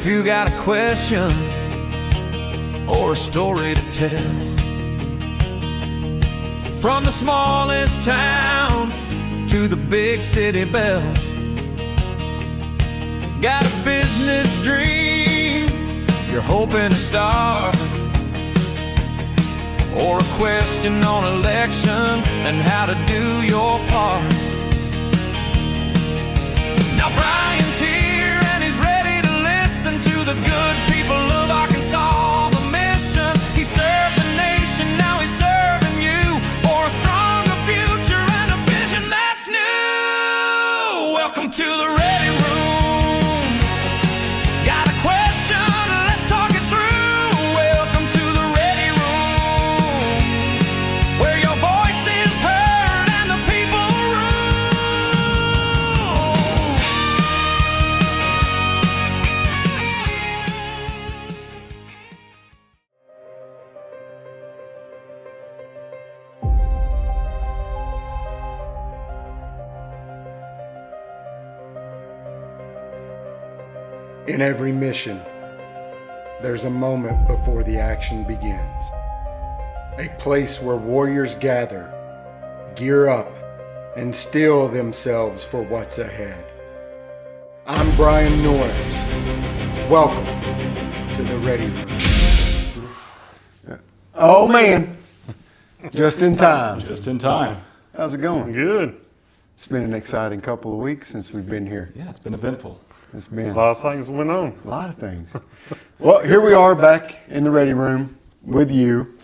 If you got a question or a story to tell, from the smallest town to the big city belle, got a business dream you're hoping to start, or a question on elections and how to do your part. Now Brian's here and he's ready to listen to the good people of Arkansas. The mission, he served the nation, now he's serving you for a stronger future and a vision that's new. Welcome to the Ready Room. Got a question? Let's talk it through. Welcome to the Ready Room, where your voice is heard and the people rule. In every mission, there's a moment before the action begins. A place where warriors gather, gear up, and steel themselves for what's ahead. I'm Brian Norris. Welcome to the Ready Room. Oh man, just in time. Just in time. How's it going? Good. It's been an exciting couple of weeks since we've been here. Yeah, it's been eventful. It's been A lot of things went on. a lot of things. Well, here we are back in the Ready Room with you.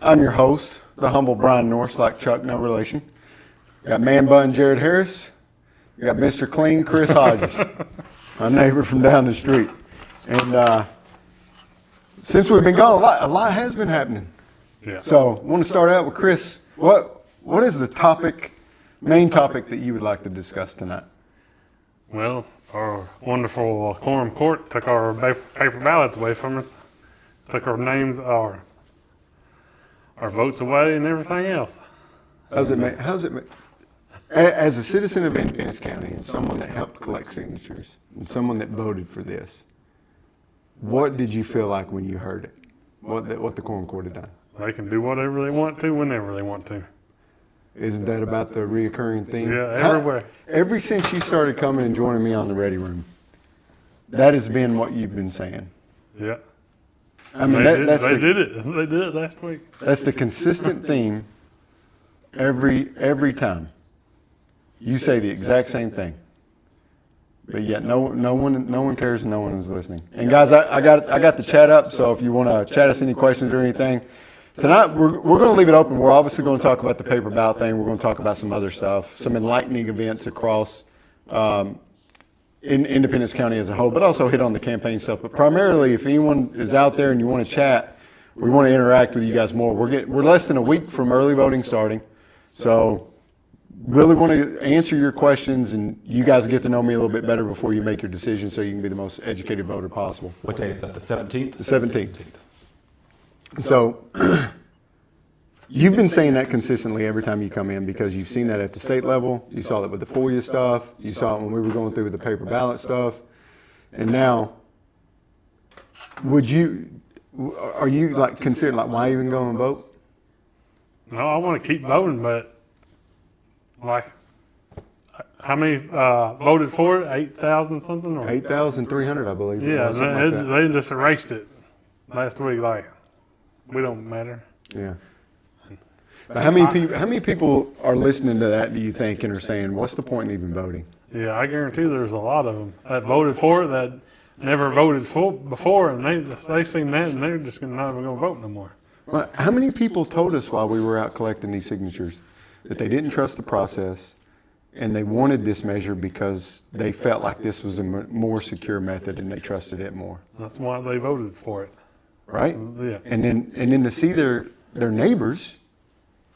I'm your host, the humble Brian Norris, like Chuck, no relation. Got Man Bun Jared Harris. We got Mr. Clean Chris Hodges, my neighbor from down the street. And since we've been gone, a lot has been happening. Yeah. So I want to start out with Chris. What is the main topic that you would like to discuss tonight? Well, our wonderful quorum court took our paper ballots away from us. Took our names, our votes away, and everything else. How's it make? As a citizen of Independence County and someone that helped collect signatures and someone that voted for this, what did you feel like when you heard it? What the quorum court had done? They can do whatever they want to, whenever they want to. Isn't that about the reoccurring theme? Yeah, everywhere. Ever since you started coming and joining me on the Ready Room, that has been what you've been saying. Yeah. I mean, They did it. They did it last week. That's the consistent theme every time. You say the exact same thing, but yet no one cares, no one is listening. And guys, I got the chat up, so if you want to chat us any questions or anything, tonight we're going to leave it open. We're obviously going to talk about the paper ballot thing. We're going to talk about some other stuff, some enlightening events across in Independence County as a whole, but also hit on the campaign stuff. But primarily, if anyone is out there and you want to chat, we want to interact with you guys more. We're less than a week from early voting starting, so really want to answer your questions, and you guys get to know me a little bit better before you make your decision, so you can be the most educated voter possible. What day is that, the 17th? The 17th. So you've been saying that consistently every time you come in, because you've seen that at the state level. You saw it with the FOIA stuff. You saw it when we were going through the paper ballot stuff. And now, are you like considering like why even go and vote? No, I want to keep voting, but like, how many voted for it? 8,000 something? Or? 8,300, I believe. Yeah, Something like that. they just erased it last week. Like, we don't matter. Yeah. But how many people are listening to that, do you think, and are saying, what's the point in even voting? Yeah, I guarantee there's a lot of them that voted for it that never voted for before, and they seen that, and they're just not even going to vote no more. Well, how many people told us while we were out collecting these signatures that they didn't trust the process and they wanted this measure because they felt like this was a more secure method and they trusted it more? That's why they voted for it. Right? Yeah. And then to see their neighbors,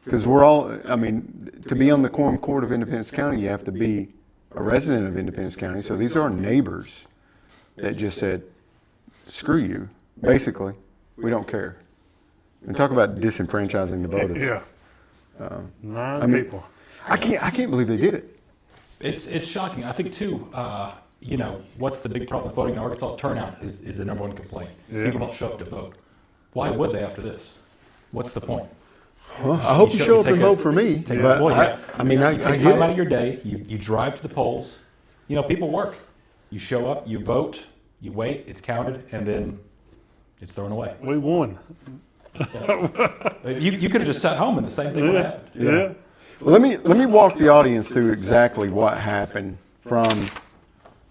because we're all, I mean, to be on the Quorum Court of Independence County, you have to be a resident of Independence County. So these are neighbors that just said, screw you, basically, we don't care. And talk about disenfranchising the voters. Yeah. I mean, people. I can't believe they did it. It's shocking. I think too. you know, what's the big problem with voting in Arkansas? Turnout is the number one complaint. Yeah. People don't show up to vote. Why would they after this? What's the point? Well, I hope you show up and vote for me. But Well, yeah. I mean, I You get take time out it. of your day, you drive to the polls. You know, people work. You show up, you vote, you wait, it's counted, and then it's thrown away. We won. You could have just sat home and the same thing would have happened. Yeah. Well, let me walk the audience through exactly what happened from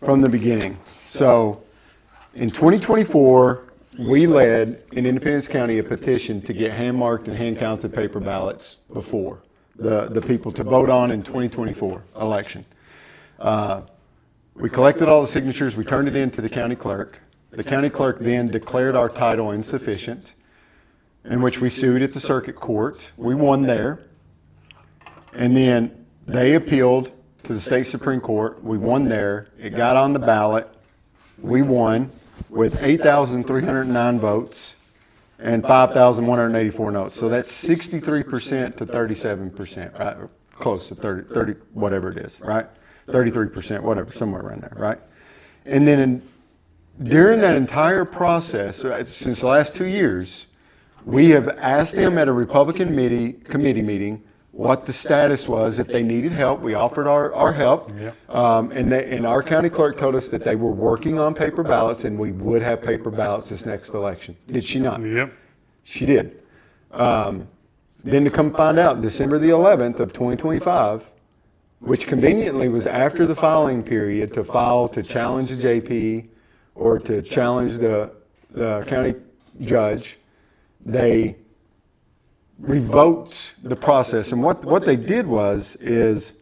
the beginning. So, in 2024, we led in Independence County a petition to get hand-marked and hand-counted paper ballots before the people to vote on in 2024 election. We collected all the signatures. We turned it in to the county clerk. The county clerk then declared our title insufficient, in which we sued at the circuit court. We won there. And then they appealed to the state Supreme Court. We won there. It got on the ballot. We won with 8,309 votes and 5,184 notes. So that's 63% to 37%, right? Or close to 30, whatever it is, right? 33%, whatever, somewhere around there, right? And then during that entire process, since the last 2 years, we have asked them at a Republican committee meeting what the status was, if they needed help. We offered our help. Yep. And our county clerk told us that they were working on paper ballots and we would have paper ballots this next election. Did she not? Yep. She did. Then to come find out, December the 11th of 2025, which conveniently was after the filing period to file to challenge the JP or to challenge the county judge, they revoked the process. And what they did is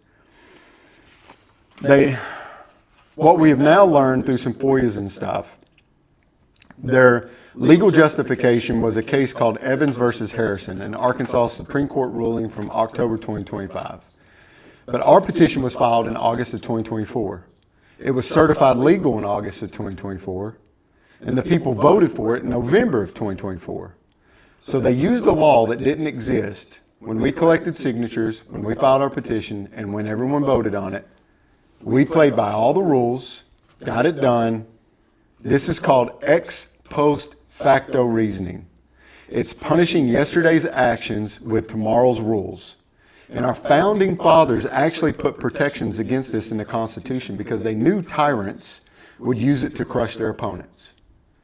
what we have now learned through some FOIAs and stuff, their legal justification was a case called Evans versus Harrison, an Arkansas Supreme Court ruling from October 2025. But our petition was filed in August of 2024. It was certified legal in August of 2024, and the people voted for it in November of 2024. So they used a law that didn't exist when we collected signatures, when we filed our petition, and when everyone voted on it. We played by all the rules, got it done. This is called ex post facto reasoning. It's punishing yesterday's actions with tomorrow's rules. And our founding fathers actually put protections against this in the Constitution because they knew tyrants would use it to crush their opponents.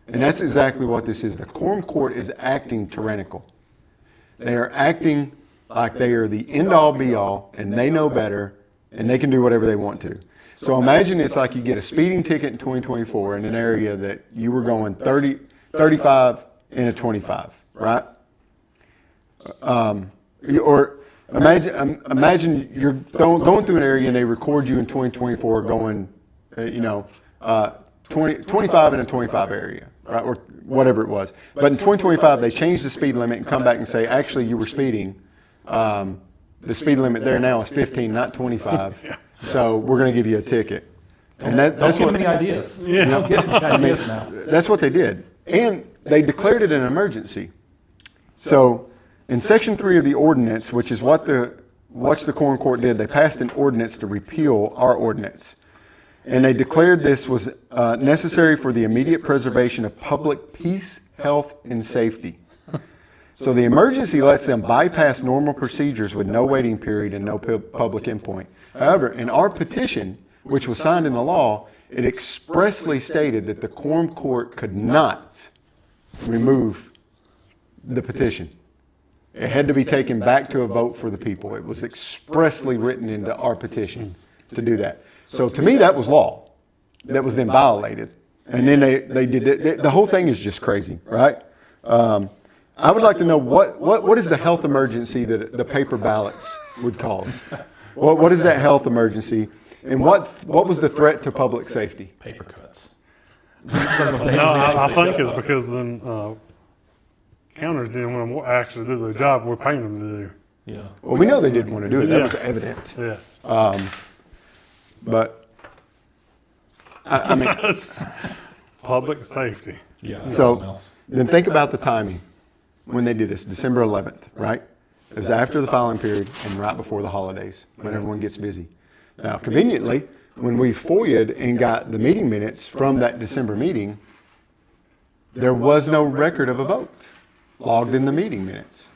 And that's exactly what this is. The Quorum Court is acting tyrannical. They are acting like they are the end-all be-all, and they know better, and they can do whatever they want to. So imagine it's like you get a speeding ticket in 2024 in an area that you were going 30, 35 in a 25, right? Or imagine you're going through an area and they record you in 2024 going, 25 in a 25 area, right? Or whatever it was. But in 2025, they changed the speed limit and come back and say, actually, you were speeding. The speed limit there now is 15, not 25. So we're going to give you a ticket. And that's Don't what give them any ideas. Yeah. Don't give them any ideas now. that's what they did. And they declared it an emergency. So in Section 3 of the ordinance, which is what the Quorum Court did, they passed an ordinance to repeal our ordinance. And they declared this was necessary for the immediate preservation of public peace, health, and safety. So the emergency lets them bypass normal procedures with no waiting period and no public endpoint. However, in our petition, which was signed into law, it expressly stated that the Quorum Court could not remove the petition. It had to be taken back to a vote for the people. It was expressly written into our petition to do that. So to me, that was law. That was then violated. And then they did it. The whole thing is just crazy, right? I would like to know what is the health emergency that the paper ballots would cause? What is that health emergency? And what was the threat to public safety? Paper cuts. No, I think it's because then counters didn't want to actually do the job we're paying them to do. Yeah. Well, we know they didn't want to do it. That Yeah. was evident. Yeah. But I mean, That's public safety. Yeah. so then think about the timing when they did this, December 11th, right? It was after the filing period and right before the holidays when everyone gets busy. Now, conveniently, when we FOIA'd and got the meeting minutes from that December meeting, there was no record of a vote logged in the meeting minutes.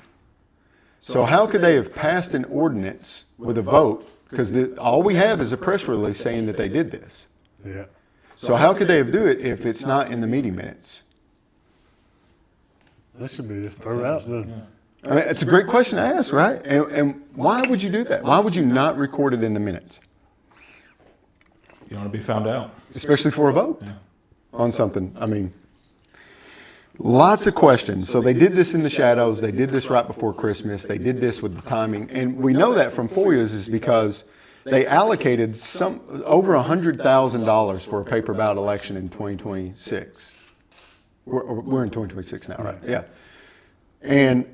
So how could they have passed an ordinance with a vote? Because all we have is a press release saying that they did this. Yeah. So how could they have do it if it's not in the meeting minutes? That should be just thrown out then. I mean, it's a great question to ask, right? And why would you do that? Why would you not record it in the minutes? You don't want to be found out. Especially for a vote on something. I mean, lots of questions. So they did this in the shadows. They did this right before Christmas. They did this with the timing. And we know that from FOIAs is because they allocated over $100,000 for a paper ballot election in 2026. We're in 2026 now, right? Yeah. And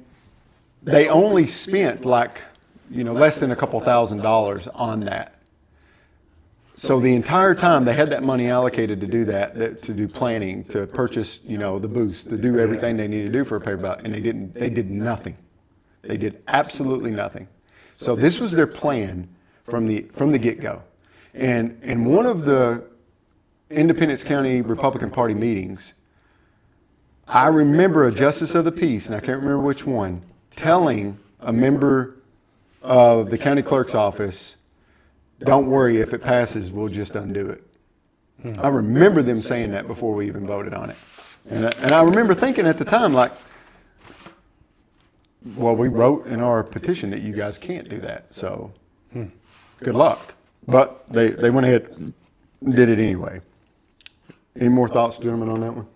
they only spent less than a couple $1,000s on that. So the entire time they had that money allocated to do that, to do planning, to purchase, the booths, to do everything they needed to do for a paper ballot, and they did nothing. They did absolutely nothing. So this was their plan from the get-go. And in one of the Independence County Republican Party meetings, I remember a justice of the peace, and I can't remember which one, telling a member of the county clerk's office, "Don't worry, if it passes, we'll just undo it." I remember them saying that before we even voted on it. And I remember thinking at the time, well, we wrote in our petition that you guys can't do that, so good luck. But they went ahead and did it anyway. Any more thoughts, gentlemen, on that one?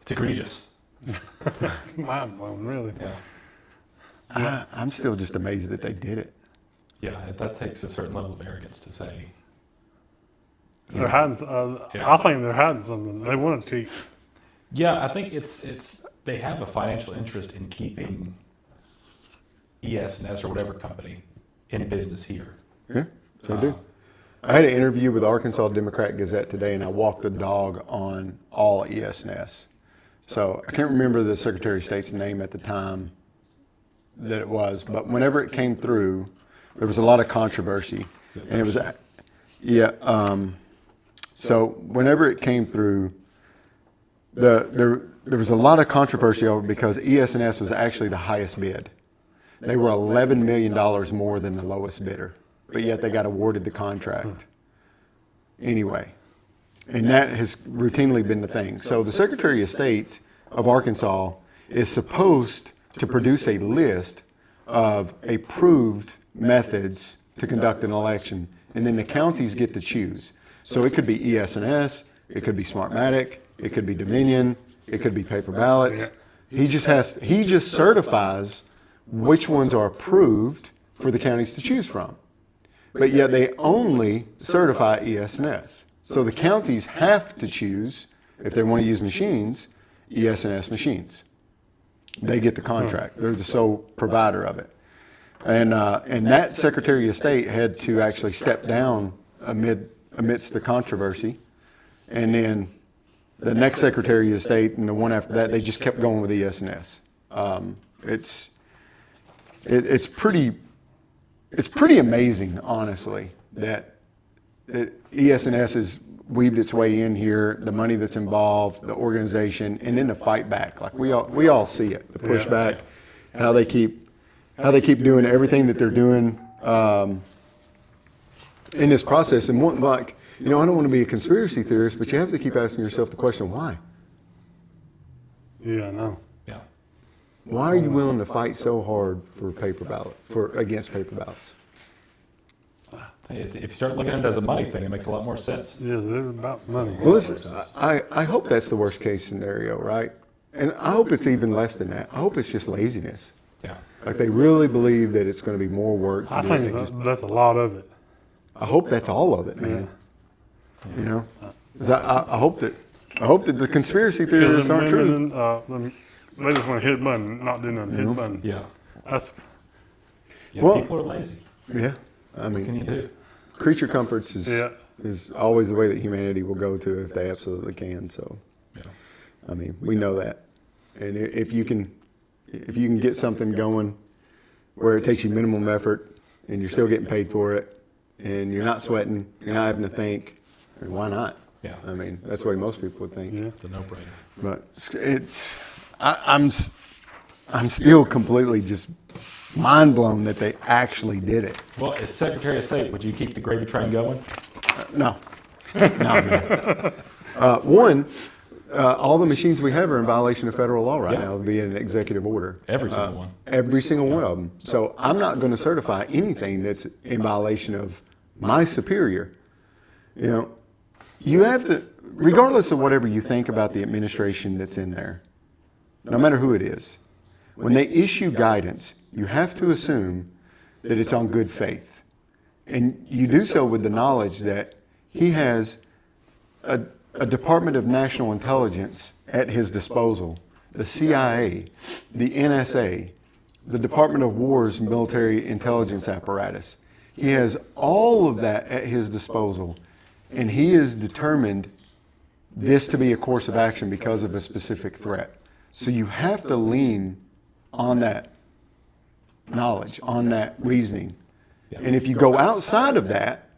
It's egregious. It's mind blowing, really. Yeah. I'm still just amazed that they did it. Yeah, that takes a certain level of arrogance to say. They're hiding. I think they're hiding something. They want to cheat. Yeah, I think it's they have a financial interest in keeping ES&S or whatever company in business here. Yeah, they do. I had an interview with the Arkansas Democrat Gazette today, and I walked the dog on all ES&S. So I can't remember the Secretary of State's name at the time that it was, but whenever it came through, there was a lot of controversy, and it was, so whenever it came through, there was a lot of controversy over it because ES&S was actually the highest bid. They were $11 million more than the lowest bidder, but yet they got awarded the contract anyway. And that has routinely been the thing. So the Secretary of State of Arkansas is supposed to produce a list of approved methods to conduct an election, and then the counties get to choose. So it could be ES&S, it could be Smartmatic, it could be Dominion, it could be paper ballots. He just certifies which ones are approved for the counties to choose from. But yet they only certify ES&S. So the counties have to choose, if they want to use machines, ES&S machines. They get the contract. They're the sole provider of it. And that Secretary of State had to actually step down amidst the controversy. And then the next Secretary of State and the one after that, they just kept going with ES&S. It's pretty amazing, honestly, that ES&S has weaved its way in here, the money that's involved, the organization, and then the fight back. Like we all see it, the pushback, how they keep doing everything that they're doing in this process. And I don't want to be a conspiracy theorist, but you have to keep asking yourself the question, why? Yeah, I know. Yeah. Why are you willing to fight so hard for against paper ballots? If you start looking at it as a money thing, it makes a lot more sense. Yeah, they're about money. Well, listen, I hope that's the worst case scenario, right? And I hope it's even less than that. I hope it's just laziness. Yeah. Like they really believe that it's going to be more work. I think that's a lot of it. I hope that's all of it, man. You know, 'cause I hope that the conspiracy theories aren't true. They just want to hit a button, not do nothing. Hit a button. Yeah. That's Well- People are lazy. Yeah, I What can you mean, do? creature comforts is always the way that humanity will go to if they absolutely can. So, Yeah. I mean, we know that, and if you can get something going where it takes you minimum effort and you're still getting paid for it, and you're not sweating, you're not having to think. I mean, why not? Yeah. I mean, that's the way most people would think. Yeah. It's a no-brainer. But I'm still completely just mind blown that they actually did it. Well, as Secretary of State, would you keep the gravy train going? No, no, man. All the machines we have are in violation of federal law right now via an executive order. Every single one. Every single one of them. So I'm not going to certify anything that's in violation of my superior. You know, you have to, regardless of whatever you think about the administration that's in there, no matter who it is, when they issue guidance, you have to assume that it's on good faith. And you do so with the knowledge that he has a Department of National Intelligence at his disposal, the CIA, the NSA, the Department of War's military intelligence apparatus. He has all of that at his disposal, and he is determined this to be a course of action because of a specific threat. So you have to lean on that knowledge, on that reasoning. And if you go outside of that,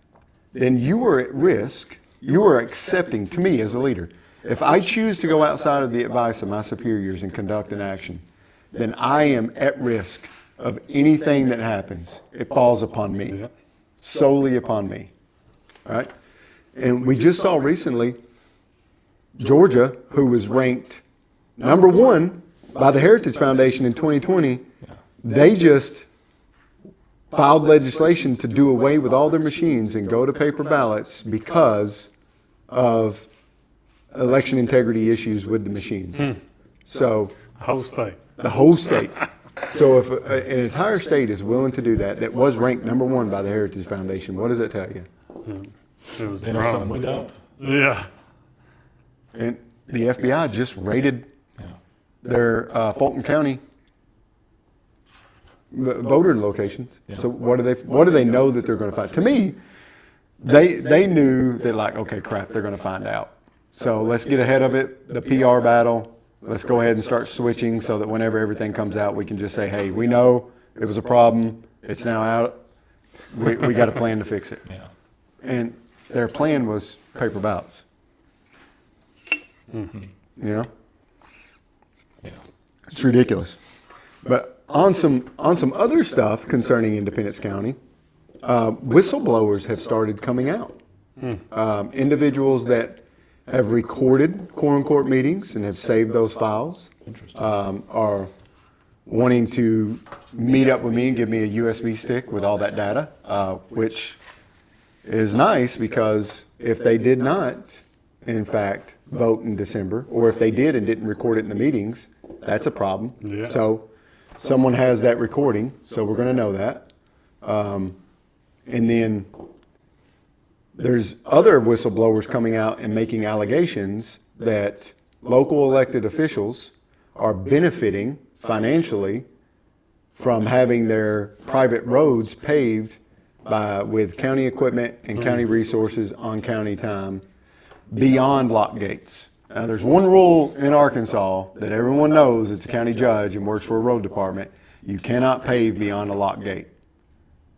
then you are at risk. You are accepting, to me as a leader, if I choose to go outside of the advice of my superiors and conduct an action, then I am at risk of anything that happens. It falls upon me, solely upon me. All right? And we just saw recently Georgia, who was ranked number 1 by the Heritage Foundation in 2020, they just filed legislation to do away with all their machines and go to paper ballots because of election integrity issues with the machines. So Whole state. the whole state. So if an entire state is willing to do that, that was ranked number 1 by the Heritage Foundation, what does that tell you? It was They know something we wrong. don't. Yeah. And the FBI just raided Yeah. their Fulton County voter locations. Yeah. So what do they know that they're going to find? To me, they knew that, like, okay, crap, they're going to find out. So let's get ahead of it. The PR battle. Let's go ahead and start switching so that whenever everything comes out, we can just say, hey, we know it was a problem. It's now out. We got a plan to fix it. Yeah. And their plan was paper ballots. You know? Yeah. It's ridiculous. But on some other stuff concerning Independence County, whistleblowers have started coming out. Individuals that have recorded quorum court meetings and have saved those files are wanting to meet up with me and give me a USB stick with all that data, which is nice because if they did not, in fact, vote in December, or if they did and didn't record it in the meetings, that's a problem. Yeah. So someone has that recording, so we're going to know that. And then there's other whistleblowers coming out and making allegations that local elected officials are benefiting financially from having their private roads paved with county equipment and county resources on county time beyond lock gates. Now, there's one rule in Arkansas that everyone knows. It's a county judge and works for a road department. You cannot pave beyond a lock gate,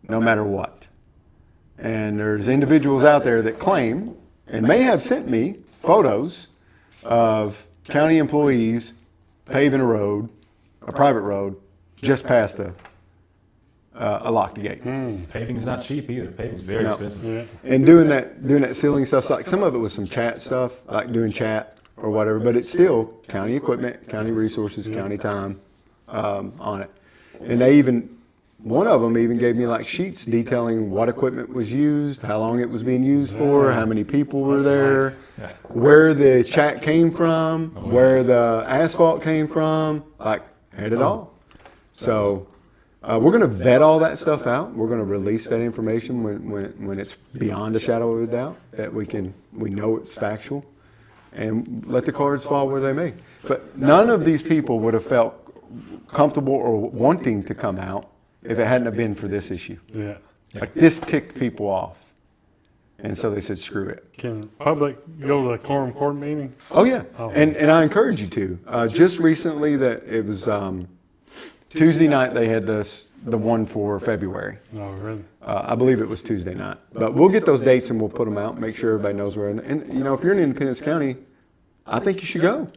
no matter what. And there's individuals out there that claim, and may have sent me photos of county employees paving a road, a private road, just past a locked gate. Paving's not cheap either. Paving's very No. expensive. Yeah. And doing that silly stuff, like some of it was some chat stuff, like doing chat or whatever, but it's still county equipment, county resources, county time on it. And they even, one of them even gave me like sheets detailing what equipment was used, how long it was being used for, how many people were there, Yeah. where the chat came from, where the asphalt came from, like had it all. So we're going to vet all that stuff out. We're going to release that information when it's beyond a shadow of a doubt that we know it's factual, and let the cards fall where they may. But none of these people would have felt comfortable or wanting to come out if it hadn't have been for this issue. Yeah. Like, this ticked people off. And so they said, screw it. Can public go to the quorum court meeting? Oh, yeah. Oh. And I encourage you to. Just recently, that it was Tuesday night, they had this the one for February. No, really. I believe it was Tuesday night. But we'll get those dates and we'll put them out, make sure everybody knows where. And you know, if you're in Independence County, I think you should go.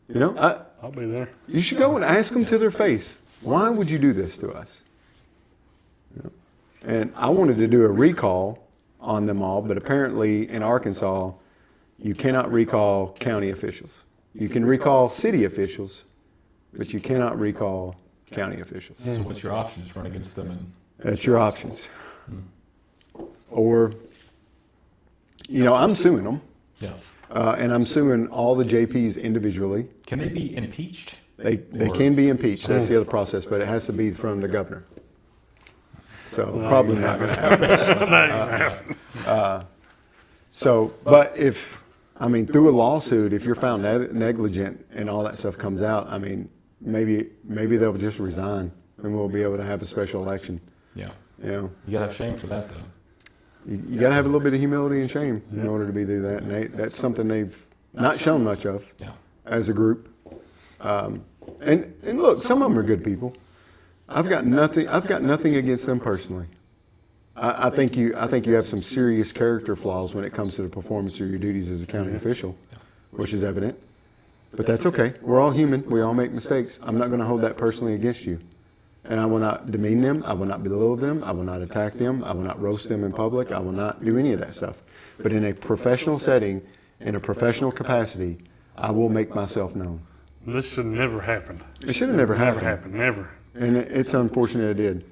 You know, I'll be there. you should go and ask them to their face, why would you do this to us? You know? And I wanted to do a recall on them all, but apparently in Arkansas, you cannot recall county officials. You can recall city officials, but you cannot recall county officials. So what's your option? Just run against them and That's your options. Or, you know, I'm suing them, yeah. and I'm suing all the JPs individually. Can they be impeached? They Or- can be impeached. That's the other process, but it has to be from the governor. So probably not going to happen. So, but if, I mean, through a lawsuit, if you're found negligent and all that stuff comes out, I mean, maybe they'll just resign and we'll be able to have a special election. Yeah. You know, You gotta have shame for that though. you got to have a little bit of humility and shame in order to be do that. And that's something they've not shown much of Yeah. as a group. And look, some of them are good people. I've got nothing against them personally. I think you have some serious character flaws when it comes to the performance of your duties as a county official, which is evident. But that's okay. We're all human. We all make mistakes. I'm not going to hold that personally against you. And I will not demean them. I will not belittle them. I will not attack them. I will not roast them in public. I will not do any of that stuff. But in a professional setting, in a professional capacity, I will make myself known. This should never happen. It should have never Never happened. happened. Never. And it's unfortunate it did.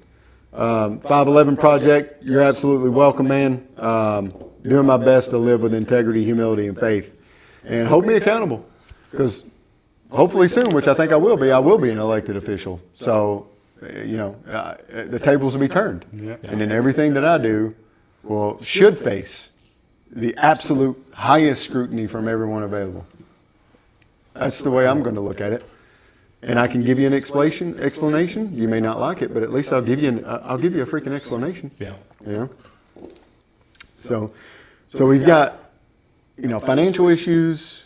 511 Project, you're absolutely welcome, man. Doing my best to live with integrity, humility, and faith. And hold me accountable. Because hopefully soon, which I think I will be an elected official. So, you know, the tables will be turned. Yeah. And then everything that I do should face the absolute highest scrutiny from everyone available. That's the way I'm going to look at it. And I can give you an explanation. You may not like it, but at least I'll give you a freaking explanation. Yeah. You know. So we've got, you know, financial issues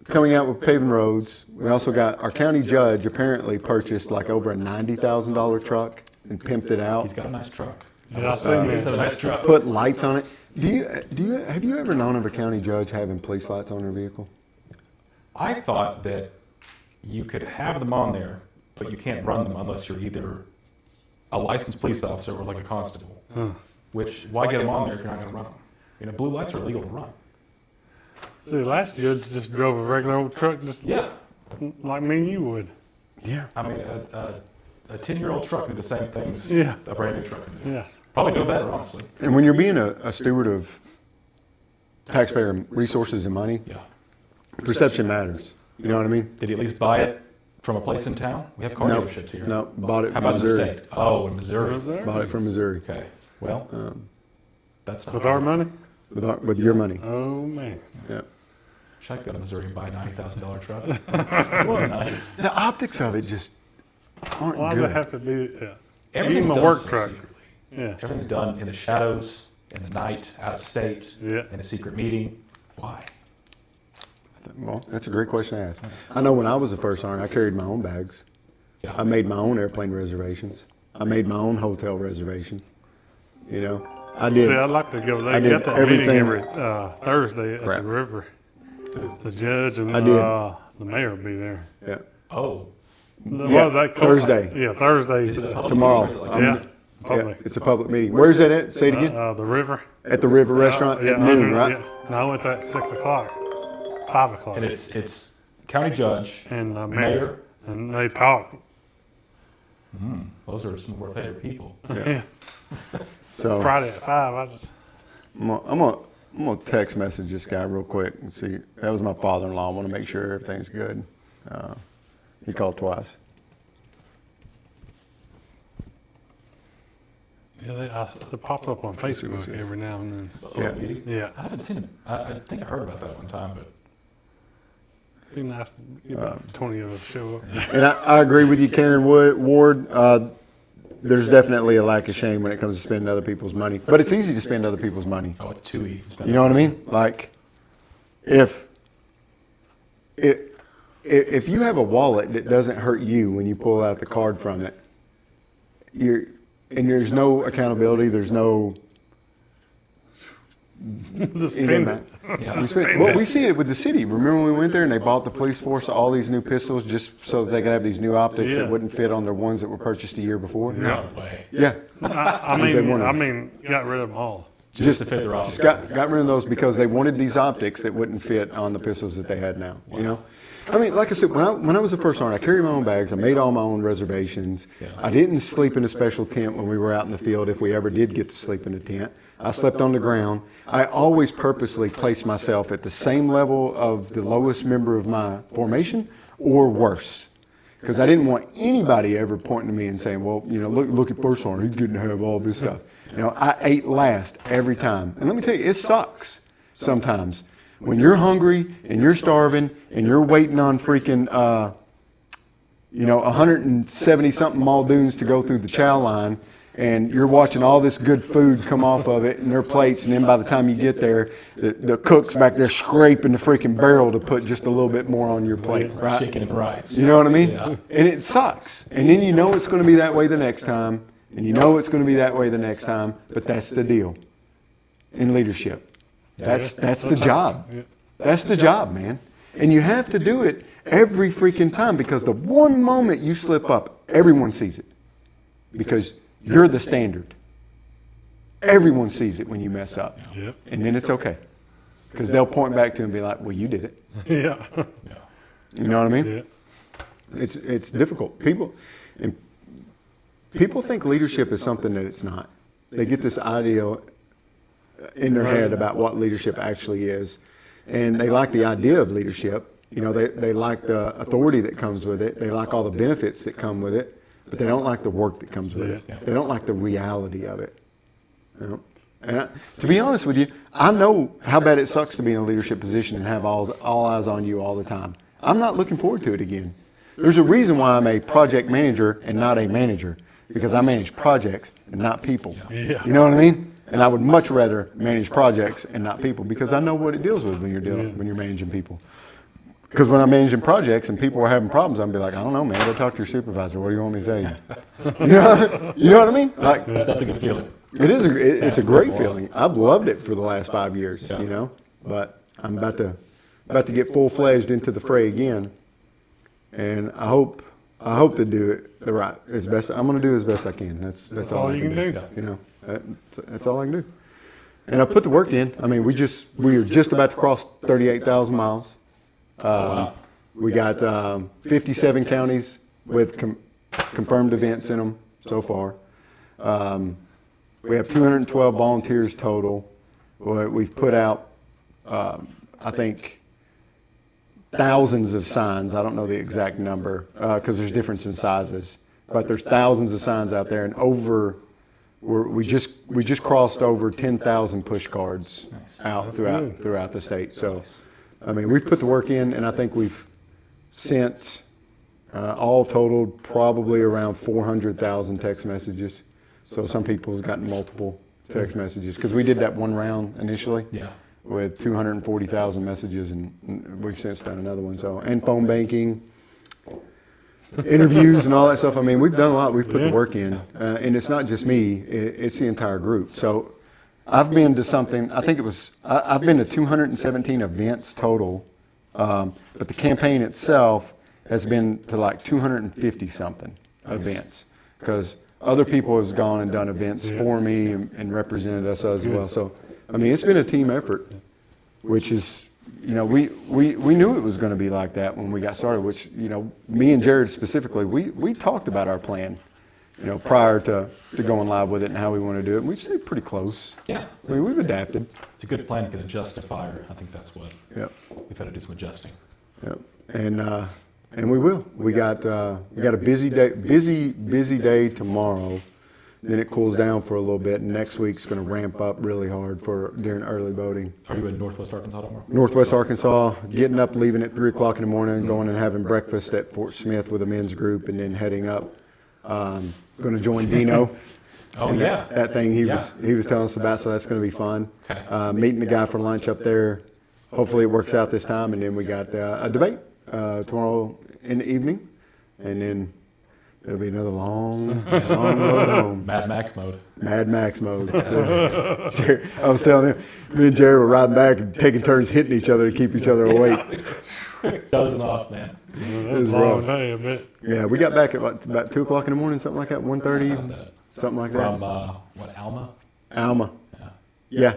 coming out with paving roads. We also got our county judge apparently purchased like over a $90,000 truck and pimped it out. He's got a nice truck. Yeah, I seen He's got a that. nice truck. Put lights on it. Have you ever known of a county judge having police lights on their vehicle? I thought that you could have them on there, but you can't run them unless you're either a licensed police officer or like a constable. Which, why get them on there if you're not going to run them? You know, blue lights are illegal to run. See, last judge just drove a regular old truck, just Yeah. like me and you would. Yeah. I mean, a 10-year-old truck did the same things Yeah. a brand new truck can do. Yeah. Probably no better, honestly. And when you're being a steward of taxpayer resources and money, Yeah. perception matters. You know what I mean? Did he at least buy it from a place in town? We have car No, dealerships here. no, bought it How from about in the Missouri. state? Oh, in Missouri. Was there? Bought it from Missouri. Okay. Well, that's not With our money? With your money. Oh, man. Yeah. Wish I could go to Missouri and buy a $90,000 truck. Nice. The optics of it just aren't Why does it good. have to be? Yeah. Everything's Even a done work so truck. secretly. Yeah. Everything's done in the shadows, in the night, out of state, Yeah. in a secret meeting. Why? Well, that's a great question to ask. I know when I was a first sergeant, I carried my own bags. Yeah. I made my own airplane reservations. I made my own hotel reservation. You know, I did. See, I'd like to go there. I You did got that meeting everything- every Thursday at Crap. the river. The judge and I did. the mayor will be there. Yeah. Oh, Yeah, Was that Thursday. Yeah, Thursdays. Is it a public Tomorrow. meeting or is it like- Yeah, Yeah, public. it's a public meeting. Where's that at? Say it again. The river. At the River Restaurant Yeah, at noon, under- right? yeah. No, it's at 6 o'clock, 5 o'clock. and it's county judge, And the mayor. mayor. And they talk. Those are some of our favorite people. Yeah. So Friday at 5, I'm gonna text message this guy real quick and see. That was my father-in-law. I want to make sure everything's good. He called twice. yeah, it pops up on Facebook every now and then. Yeah. meeting? Yeah. I haven't seen it. I think I heard about that one time, but It'd be nice to get about 20 of us show up. And I agree with you, Karen Ward. There's definitely a lack of shame when it comes to spending other people's money. But it's easy to spend other people's money. oh, it's too easy to spend. You know what I mean? Like, if you have a wallet that doesn't hurt you when you pull out the card from it, and there's no accountability. There's no The spending. Well, we see it with the city. Remember when we went there and they bought the police force all these new pistols just so that they could have these new optics that wouldn't fit on their ones that were purchased a year before? No way. Yeah. I mean, got rid of them all. Just to fit their Just optics. got rid of those because they wanted these optics that wouldn't fit on the pistols that they had now. You know, I mean, like I said, when I was a first sergeant, I carried my own bags. I made all my own reservations. I didn't sleep in a special tent when we were out in the field. If we ever did get to sleep in a tent, I slept on the ground. I always purposely placed myself at the same level of the lowest member of my formation or worse. Because I didn't want anybody ever pointing to me and saying, well, you know, look at first sergeant, he's getting to have all this stuff. You know, I ate last every time. And let me tell you, it sucks sometimes. When you're hungry and you're starving and you're waiting on freaking, 170-something Muldoons to go through the chow line, and you're watching all this good food come off of it in their plates, and then by the time you get there, the cook's back there scraping the freaking barrel to put just a little bit more on your plate, right? Chicken and rice. You know what I mean? Yeah. And it sucks. And then you know it's going to be that way the next time, and you know it's going to be that way the next time, but that's the deal in leadership. That's the job. That's the job, man. And you have to do it every freaking time, because the one moment you slip up, everyone sees it. Because you're the standard. Everyone sees it when you mess up. Yep. And then it's okay. Because they'll point back to you and be like, well, you did it. Yeah. You know what I mean? Yeah. It's difficult. People think leadership is something that it's not. They get this idea in their head about what leadership actually is. And they like the idea of leadership. You know, they like the authority that comes with it. They like all the benefits that come with it. But they don't like the work that comes with it. Yeah. They don't like the reality of it. You know? And to be honest with you, I know how bad it sucks to be in a leadership position and have all eyes on you all the time. I'm not looking forward to it again. There's a reason why I'm a project manager and not a manager, because I manage projects and not people. Yeah. You know what I mean? And I would much rather manage projects and not people, because I know what it deals with when you're managing people. Because when I'm managing projects and people are having problems, I'm be like, I don't know, man. Go talk to your supervisor. What do you want me to tell you? You know what I mean? Like, That's a good feeling. it is. It's a great feeling. I've loved it for the last 5 years. You know, but I'm about to get full fledged into the fray again, and I hope to do it the right as best. I'm going to do as best I can. That's all I can do. You know, that's all I can do. And I put the work in. I mean, we are just about to cross 38,000 miles. We got 57 counties with confirmed events in them so far. We have 212 volunteers total. We've put out, I think, thousands of signs. I don't know the exact number because there's difference in sizes, but there's thousands of signs out there, and we just crossed over 10,000 push cards out throughout the state. So. I mean, we've put the work in, and I think we've sent, all totaled, probably around 400,000 text messages. So some people have gotten multiple text messages, because we did that one round initially with 240,000 messages, and we've since done another one. So, and phone banking, interviews, and all that stuff. I mean, we've done a lot. We've put the work in, and it's not just me; it's the entire group. So. I've been to something, I think it was, I've been to 217 events total, but the campaign itself has been to like 250 something events, because other people have gone and done events for me and represented us as well. So, I mean, it's been a team effort, which is, you know, we knew it was going to be like that when we got started, which, you know, me and Jared specifically, we talked about our plan. You know, prior to going live with it and how we want to do it. And we've stayed pretty close. Yeah. I mean, we've adapted. It's a good plan to get adjust to fire. I think that's what we've had to do some adjusting. Yep. And we will. We got a busy day tomorrow. Then it cools down for a little bit, and next week's going to ramp up really hard during early voting. Are you in Northwest Arkansas tomorrow? Northwest Arkansas, getting up, leaving at 3 o'clock in the morning, going and having breakfast at Fort Smith with a men's group, and then heading up. Going to join Dino. Oh yeah, that thing he was telling us about. So that's going to be fun. Okay. Meeting the guy for lunch up there. Hopefully it works out this time. And then we got a debate tomorrow in the evening, and then It'll be another long, long road home. Mad Max mode. Mad Max mode. I was telling him, me and Jerry were riding back and taking turns hitting each other to keep each other awake. Dozing off, man. That was a long day, I bet. Yeah, we got back at about 2 o'clock in the morning, something like that, 1:30, something like that. From, what, Alma? Alma. Yeah,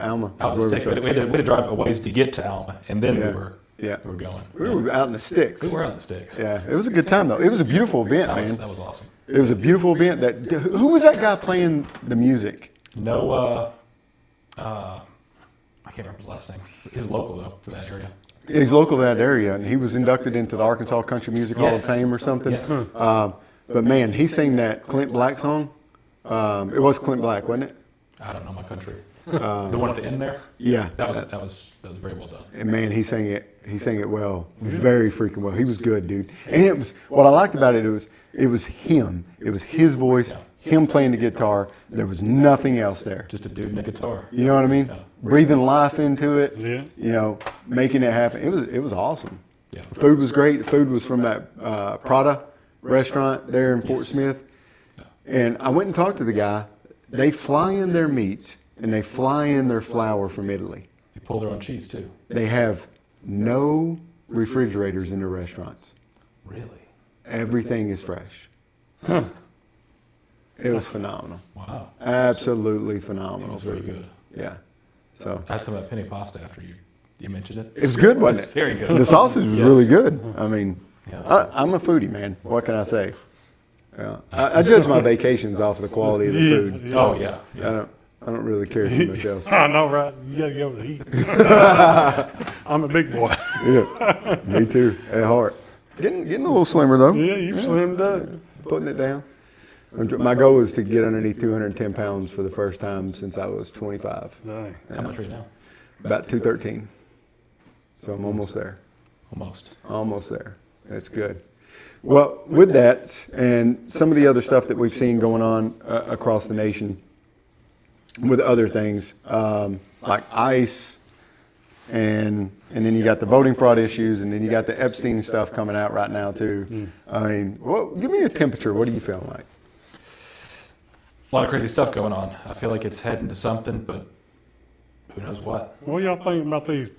Alma. Out in the sticks. We had to drive a ways to get to Alma, and then we were going. We were out in the sticks. We were out in the sticks. Yeah, it was a good time though. It was a beautiful event, man. That was awesome. It was a beautiful event. Who was that guy playing the music? No, I can't remember his last name. He's local though to that area. He's local to that area, and he was inducted into the Arkansas Country Music Hall of Fame or something. Yes. But man, he sang that Clint Black song. It was Clint Black, wasn't it? I don't know my country. The one at the end there. Yeah. That was very well done. And man, he sang it well, very freaking well. He was good, dude. And it was what I liked about it. It was him. It was his voice, him playing the guitar. There was nothing else there. Just a dude and a guitar. You know what I mean? Yeah. Breathing life into it. Yeah. You know, making it happen. It was awesome. Yeah. The food was great. The food was from that Prada restaurant there in Fort Smith. And I went and talked to the guy. They fly in their meat and they fly in their flour from Italy. They pull their own cheese too. They have no refrigerators in their restaurants. Really? Everything is fresh. Huh. It was phenomenal. Wow. Absolutely phenomenal. It was very good. Yeah. So I had some of that penny pasta after you mentioned it. it was good, wasn't It's it? very good. The sausage was really good. I mean, Yeah. I'm a foodie, man. What can I say? Yeah. I judge my vacations off of the quality of the food. Oh yeah. I don't really care too much else. I know, right? You gotta go to eat. I'm a big boy. Yeah, me too. At heart, getting a little slimmer though. Yeah, you slimmed up. Putting it down. My goal is to get underneath 210 pounds for the first time since I was 25. Dang. How much are you now? About 213. So I'm almost there. Almost. There. That's good. Well, with that and some of the other stuff that we've seen going on across the nation with other things like ICE and then you got the voting fraud issues and then you got the Epstein stuff coming out right now too. I mean, well, give me a temperature. What are you feeling like? A lot of crazy stuff going on. I feel like it's heading to something, but who knows what. What y'all think about these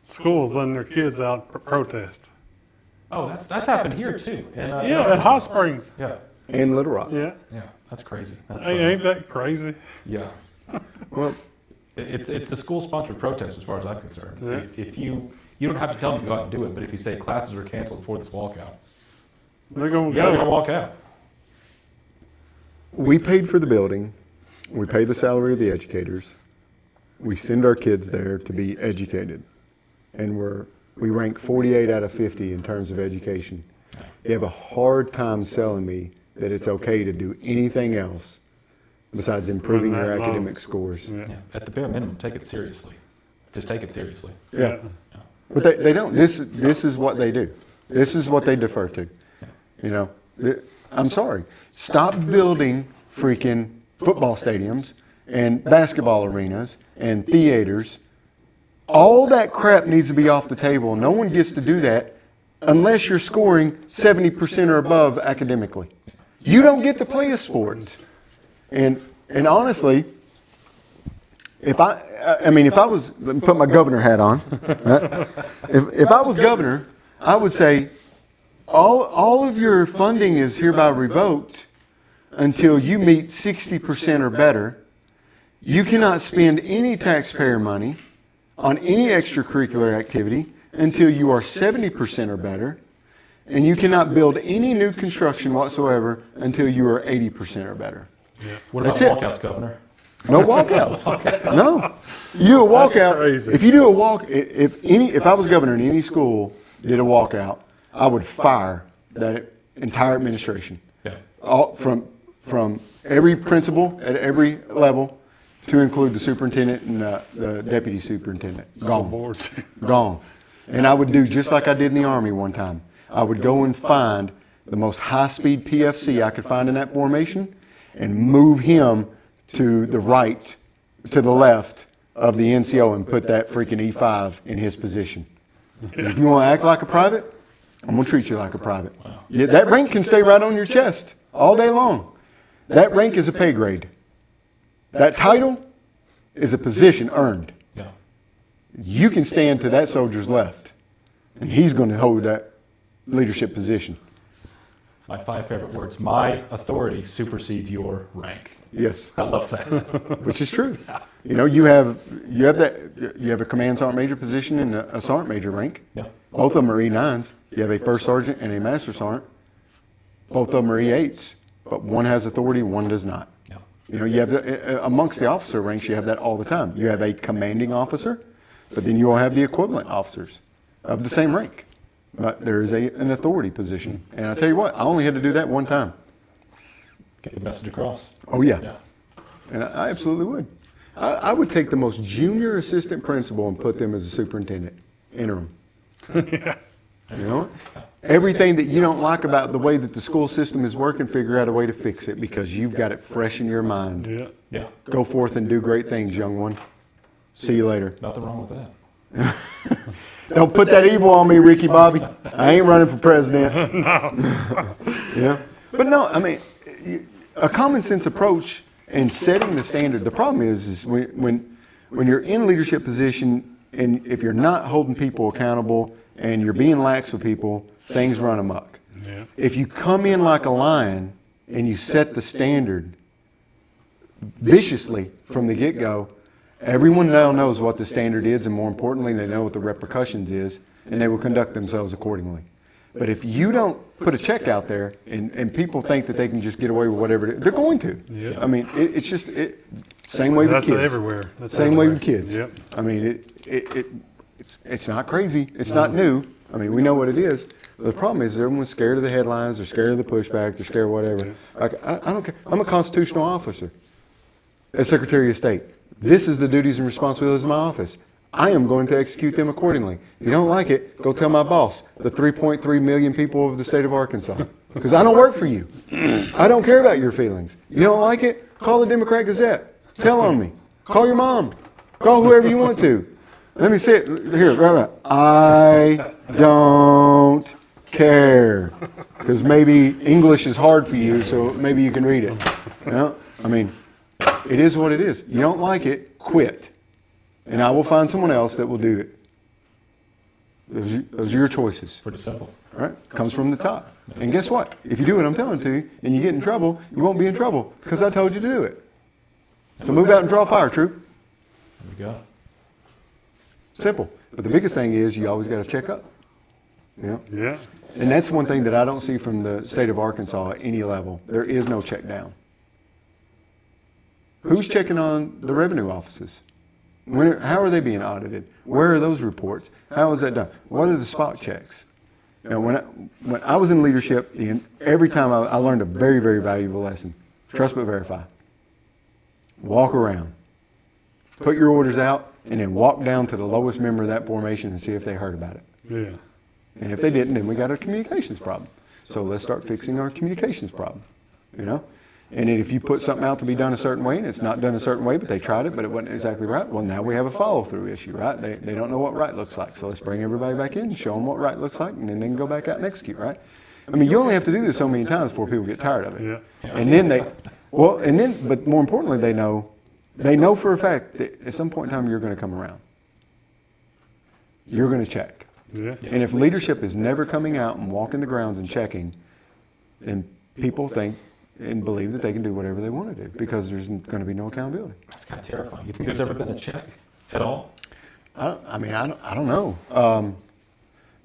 schools letting their kids out protest? Oh, that's happened here too. And, Yeah, at Hot Springs. Yeah. In Little Rock. Yeah. Yeah. That's crazy. That's, Hey, ain't that crazy? yeah. Well, It's a school-sponsored protest as far as I'm concerned. Yeah. If you don't have to tell them to go out and do it, but if you say classes are canceled for this walkout, They're gonna yeah, they're gonna go. walk out. we paid for the building. We pay the salary of the educators. We send our kids there to be educated. And we rank 48 out of 50 in terms of education. They have a hard time selling me that it's okay to do anything else besides improving your Run that academic long. scores. Yeah. Yeah. At the bare minimum, take it seriously. Just take it seriously. Yeah. But they don't. This is what they do. This is what they defer to. You know, I'm sorry. Stop building freaking football stadiums and basketball arenas and theaters. All that crap needs to be off the table. No one gets to do that unless you're scoring 70% or above academically. You don't get to play a sport. And honestly, if I was, let me put my governor hat on. Right? If I was governor, I would say all of your funding is hereby revoked until you meet 60% or better. You cannot spend any taxpayer money on any extracurricular activity until you are 70% or better, and you cannot build any new construction whatsoever until you are 80% or better. What about That's it. walkouts, Governor? No walkouts. No. You do a walkout. crazy. If you do a walk, if I was governor and any school did a walkout, I would fire that entire administration. Yeah. All, from every principal at every level to include the superintendent and the deputy superintendent. Gone. Board. Gone. And I would do just like I did in the Army one time. I would go and find the most high-speed PFC I could find in that formation and move him to the right, to the left of the NCO and put that freaking E5 in his position. And if you want to act like a private, I'm going to treat you like a private. Yeah, that rank can stay right on your chest all day long. That rank is a pay grade. That title is a position earned. Yeah. You can stand to that soldier's left, and he's going to hold that leadership position. My 5 favorite words. My authority supersedes your rank. Yes, I love that. which is true. You know, you have a command sergeant major position and a sergeant major rank. Yeah. Both of them are E9s. You have a first sergeant and a master sergeant. Both of them are E8s, but one has authority, one does not. Yeah. You know, you have amongst the officer ranks, you have that all the time. You have a commanding officer, but then you will have the equivalent officers of the same rank. But there is an authority position, and I tell you what, I only had to do that one time. Get the message across. Oh yeah. Yeah. And I absolutely would. I would take the most junior assistant principal and put them as a superintendent, interim. Yeah. You know, everything that you don't like about the way that the school system is working, figure out a way to fix it because you've got it fresh in your mind. Yeah. Yeah. Go forth and do great things, young one. See you later. Nothing wrong with that. Don't put that evil on me, Ricky Bobby. I ain't running for president. No. Yeah. But no, I mean, a common sense approach and setting the standard. The problem is when you're in leadership position and if you're not holding people accountable and you're being lax with people, things run amok. Yeah. If you come in like a lion and you set the standard viciously from the get-go, everyone now knows what the standard is, and more importantly, they know what the repercussions is, and they will conduct themselves accordingly. But if you don't put a check out there and people think that they can just get away with whatever, they're going to. Yeah. I mean, it's just same way with That's kids. everywhere. That's Same everywhere. way with kids. Yep. I mean, it's not crazy. It's not new. I mean, we know what it is. The problem is everyone's scared of the headlines. They're scared of the pushback. They're scared of whatever. Like, I don't care. I'm a constitutional officer as Secretary of State. This is the duties and responsibilities of my office. I am going to execute them accordingly. If you don't like it, go tell my boss, the 3.3 million people of the state of Arkansas. Because I don't work for you. I don't care about your feelings. You don't like it? Call the Democrat Gazette. Tell on me. Call your mom. Call whoever you want to. Let me say it here. Right. I don't care. Because maybe English is hard for you, so maybe you can read it. You know? I mean, it is what it is. You don't like it, quit. And I will find someone else that will do it. Those are your choices. Pretty simple. All right? Comes from the top. And guess what? If you do what I'm telling to you and you get in trouble, you won't be in trouble because I told you to do it. So move out and draw fire, troop. There we go. Simple. But the biggest thing is you always got to check up. You know? Yeah. And that's one thing that I don't see from the state of Arkansas at any level. There is no check down. Who's checking on the revenue offices? How are they being audited? Where are those reports? How is that done? What are the spot checks? You know, when I was in leadership, every time I learned a very, very valuable lesson. Trust but verify. Walk around. Put your orders out, and then walk down to the lowest member of that formation and see if they heard about it. Yeah. And if they didn't, then we got a communications problem. So let's start fixing our communications problem. You know? And then if you put something out to be done a certain way and it's not done a certain way, but they tried it, but it wasn't exactly right, well, now we have a follow-through issue, right? They don't know what right looks like. So let's bring everybody back in and show them what right looks like, and then they can go back out and execute, right? I mean, you only have to do this so many times before people get tired of it. Yeah. And then but more importantly, they know for a fact that at some point in time you're going to come around. You're going to check. Yeah. And if leadership is never coming out and walking the grounds and checking, then people think and believe that they can do whatever they want to do because there's going to be no accountability. That's kind of terrifying. You think there's ever been a check at all? I don't know.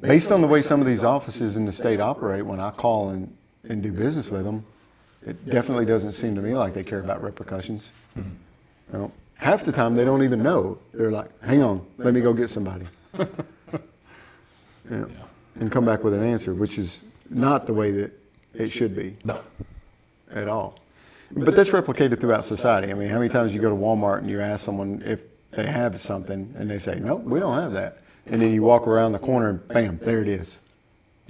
Based on the way some of these offices in the state operate, when I call and do business with them, it definitely doesn't seem to me like they care about repercussions. Mm-hmm. You know, half the time they don't even know. They're like, hang on, let me go get somebody. Yeah. And come back with an answer, which is not the way that it should be. No. At all. But that's replicated throughout society. I mean, how many times you go to Walmart and you ask someone if they have something and they say, nope, we don't have that. And then you walk around the corner and bam, there it is.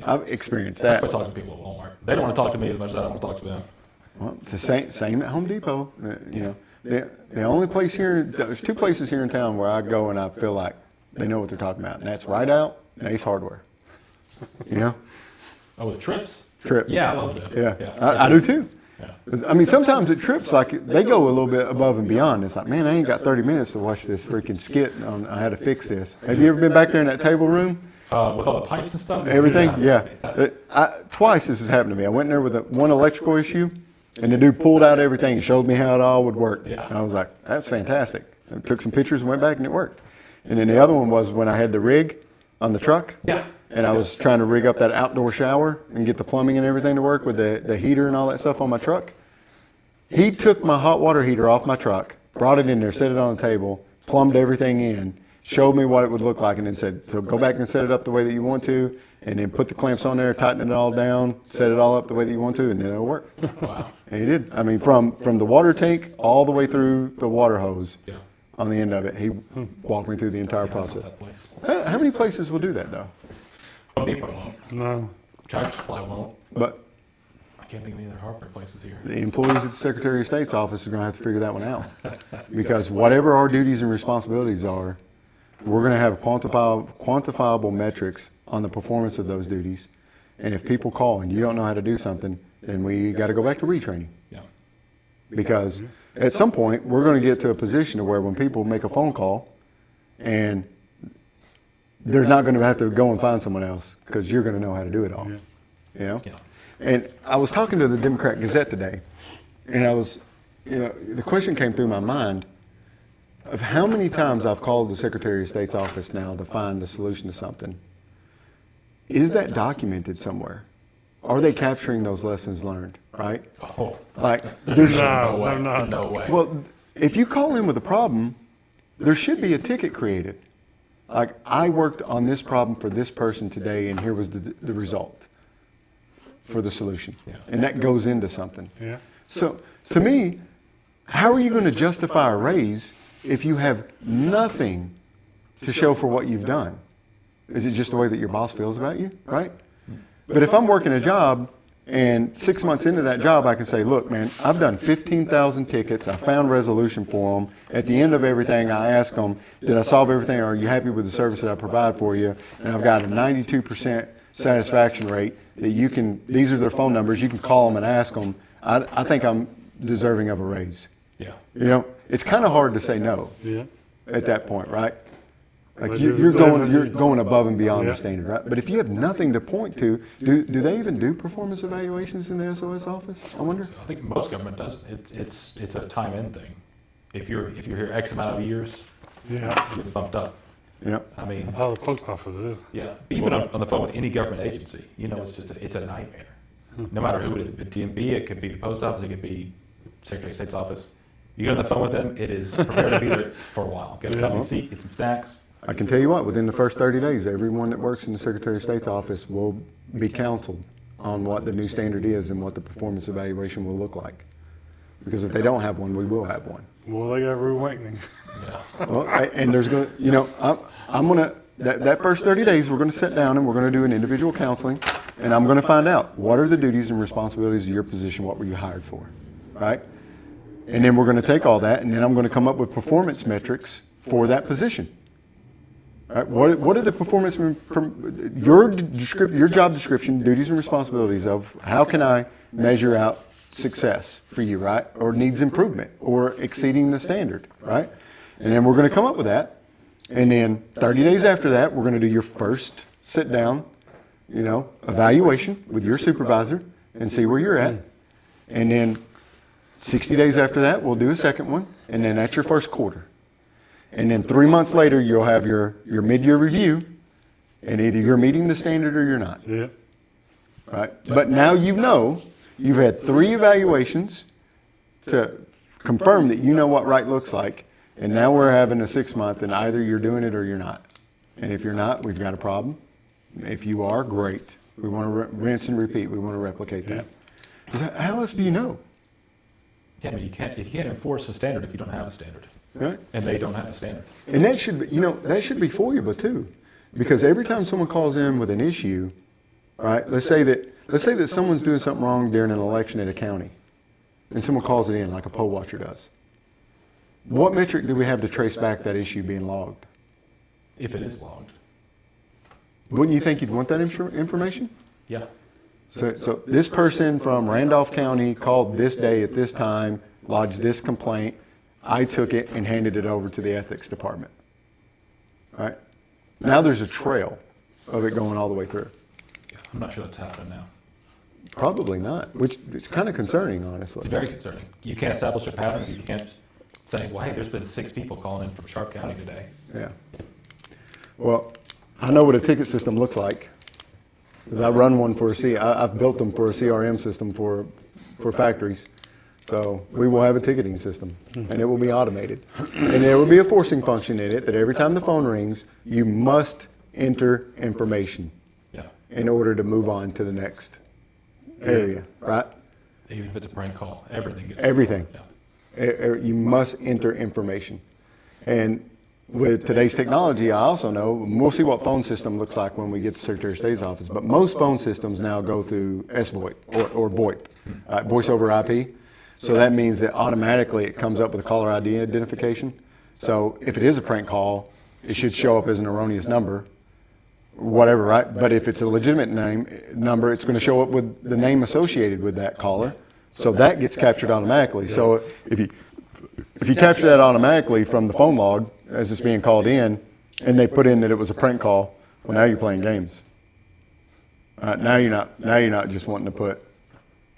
I've experienced I that. quit talking to people at Walmart. They don't want to talk to me as much as I don't want to talk to them. Well, it's the same at Home Depot. You know, the only place here, there's two places here in town where I go and I feel like they know what they're talking about. And that's Right Out and Ace Hardware. You know, Oh, the trips? trips. Yeah, I love that. Yeah, I do too. Yeah. I mean, sometimes at trips, like they go a little bit above and beyond. It's like, man, I ain't got 30 minutes to watch this freaking skit on I had to fix this. Have you ever been back there in that table room? With all the pipes and stuff? Everything? Yeah. Twice this has happened to me. I went in there with one electrical issue, and the dude pulled out everything and showed me how it all would work. Yeah. And I was like, that's fantastic. I took some pictures and went back, and it worked. And then the other one was when I had the rig on the truck. Yeah. And I was trying to rig up that outdoor shower and get the plumbing and everything to work with the heater and all that stuff on my truck. He took my hot water heater off my truck, brought it in there, set it on the table, plumbed everything in, showed me what it would look like, and then said, so go back and set it up the way that you want to, and then put the clamps on there, tighten it all down, set it all up the way that you want to, and then it'll work. Wow. And he did. I mean, from the water tank all the way through the water hose Yeah. on the end of it, he walked me through the entire I love process. that place. How many places will do that, though? Home Depot won't. No. Tractor Supply won't. But I can't think of any other hardware places here. the employees at the Secretary of State's office are going to have to figure that one out. Because whatever our duties and responsibilities are, we're going to have quantifiable metrics on the performance of those duties. And if people call and you don't know how to do something, then we got to go back to retraining. Yeah. Because at some point, we're going to get to a position to where when people make a phone call and they're not going to have to go and find someone else because you're going to know how to do it all. Yeah. You know? Yeah. And I was talking to the Democrat Gazette today, and the question came through my mind of how many times I've called the Secretary of State's office now to find a solution to something. Is that documented somewhere? Are they capturing those lessons learned, right? Oh. Like, there's No way. they're not. No way. well, if you call in with a problem, there should be a ticket created. Like, I worked on this problem for this person today, and here was the result for the solution. Yeah. And that goes into something. Yeah. So, to me, how are you going to justify a raise if you have nothing to show for what you've done? Is it just the way that your boss feels about you, right? But if I'm working a job and 6 months into that job, I can say, look, man, I've done 15,000 tickets. I found resolution for them. At the end of everything, I ask them, did I solve everything? Are you happy with the service that I provide for you? And I've got a 92% satisfaction rate that these are their phone numbers. You can call them and ask them. I think I'm deserving of a raise. Yeah. You know, it's kind of hard to say no Yeah. at that point, right? Like But you're going above and beyond the Yeah. standard, right? But if you have nothing to point to, do they even do performance evaluations in the SOS office? I wonder. I think most government does. It's a time in thing. If you're here X amount of years, Yeah. you get bumped up. Yeah. I mean, That's how the post office is. yeah. Even on the phone with any government agency, it's a nightmare. No matter who it is, the DMV, it could be the post office, it could be Secretary of State's office. You get on the phone with them, it is prepare to be there for a while. Get a comfy seat, get some snacks. I can tell you what, within the first 30 days, everyone that works in the Secretary of State's office will be counseled on what the new standard is and what the performance evaluation will look like. Because if they don't have one, we will have one. Well, they got a rude awakening. Yeah. Well, and there's going to, I'm going to, that first 30 days, we're going to sit down and we're going to do an individual counseling, and I'm going to find out what are the duties and responsibilities of your position, what were you hired for, right? And then we're going to take all that, and then I'm going to come up with performance metrics for that position. All right, what are the performance, your job description, duties and responsibilities of how can I measure out success for you, right? Or needs improvement or exceeding the standard, right? And then we're going to come up with that. And then 30 days after that, we're going to do your first sit down, evaluation with your supervisor and see where you're at. And then 60 days after that, we'll do a second one. And then that's your first quarter. And then 3 months later, you'll have your mid-year review, and either you're meeting the standard or you're not, Yeah. right? But now you've had 3 evaluations to confirm that you know what right looks like, and now we're having a 6-month, and either you're doing it or you're not. And if you're not, we've got a problem. If you are, great. We want to rinse and repeat. We want to replicate that. 'Cause how else do you know? Yeah, I mean, you can't enforce a standard if you don't have a standard. Right? And they don't have a standard. And that should be, that should be foiable too, because every time someone calls in with an issue, right? Let's say that someone's doing something wrong during an election at a county, and someone calls it in like a poll watcher does. What metric do we have to trace back that issue being logged? If it is logged. wouldn't you think you'd want that information? Yeah. So this person from Randolph County called this day at this time, lodged this complaint. I took it and handed it over to the ethics department. All right? Now there's a trail of it going all the way through. I'm not sure that's happening now. Probably not, which is kind of concerning, honestly. It's very concerning. You can't establish a pattern. You can't say, well, hey, there's been 6 people calling in from Sharp County today. Yeah. Well, I know what a ticket system looks like. 'Cause I run one for I've built them for a CRM system for factories. So we will have a ticketing system, and it will be automated. And there will be a forcing function in it that every time the phone rings, you must enter information Yeah. in order to move on to the next area, right? Even if it's a prank call, everything gets. Everything. Yeah. You must enter information. And with today's technology, I also know, we'll see what phone system looks like when we get to Secretary of State's office, but most phone systems now go through SVoIP or VoIP, voice over IP. So that means that automatically it comes up with a caller ID identification. So if it is a prank call, it should show up as an erroneous number, whatever, right? But if it's a legitimate number, it's going to show up with the name associated with that caller. So that gets captured automatically. So if you capture that automatically from the phone log as it's being called in, and they put in that it was a prank call, well, now you're playing games. Now you're not just wanting to put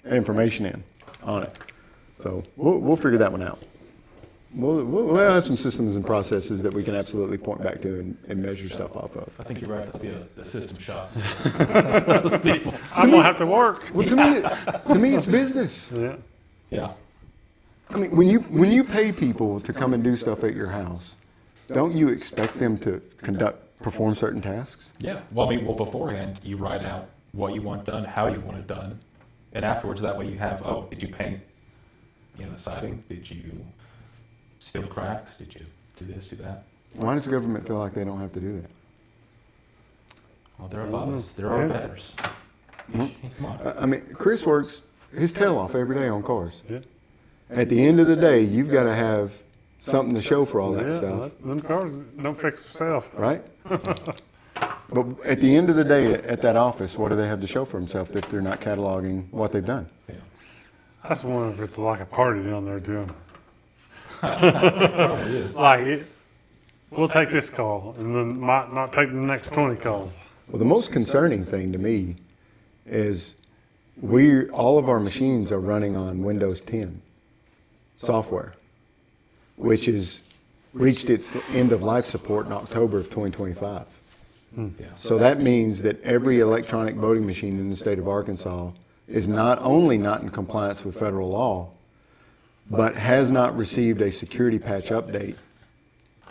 information in on it. So we'll figure that one out. We'll have some systems and processes that we can absolutely point back to and measure stuff off of. I think you're right. That'll be a system shot. I'm gonna have to work. Well, to me, it's business. Yeah. Yeah. I mean, when you pay people to come and do stuff at your house, don't you expect them to perform certain tasks? Yeah. Well, beforehand, you write out what you want done, how you want it done, and afterwards, that way you have, did you paint, the siding? Did you seal the cracks? Did you do this, do that? Why does the government feel like they don't have to do that? Well, they're above us. There are betters. Come on. I mean, Chris works his tail off every day on cars. Yeah. At the end of the day, you've got to have something to show for all that Yeah, stuff, them cars don't fix themselves. right? But at the end of the day, at that office, what do they have to show for themselves if they're not cataloging what they've done? Yeah. I just wonder if it's like a party down there too. It is. We'll take this call and then might not take the next 20 calls. Well, the most concerning thing to me is all of our machines are running on Windows 10 software, which has reached its end of life support in October of 2025. Yeah. So that means that every electronic voting machine in the state of Arkansas is not only not in compliance with federal law, but has not received a security patch update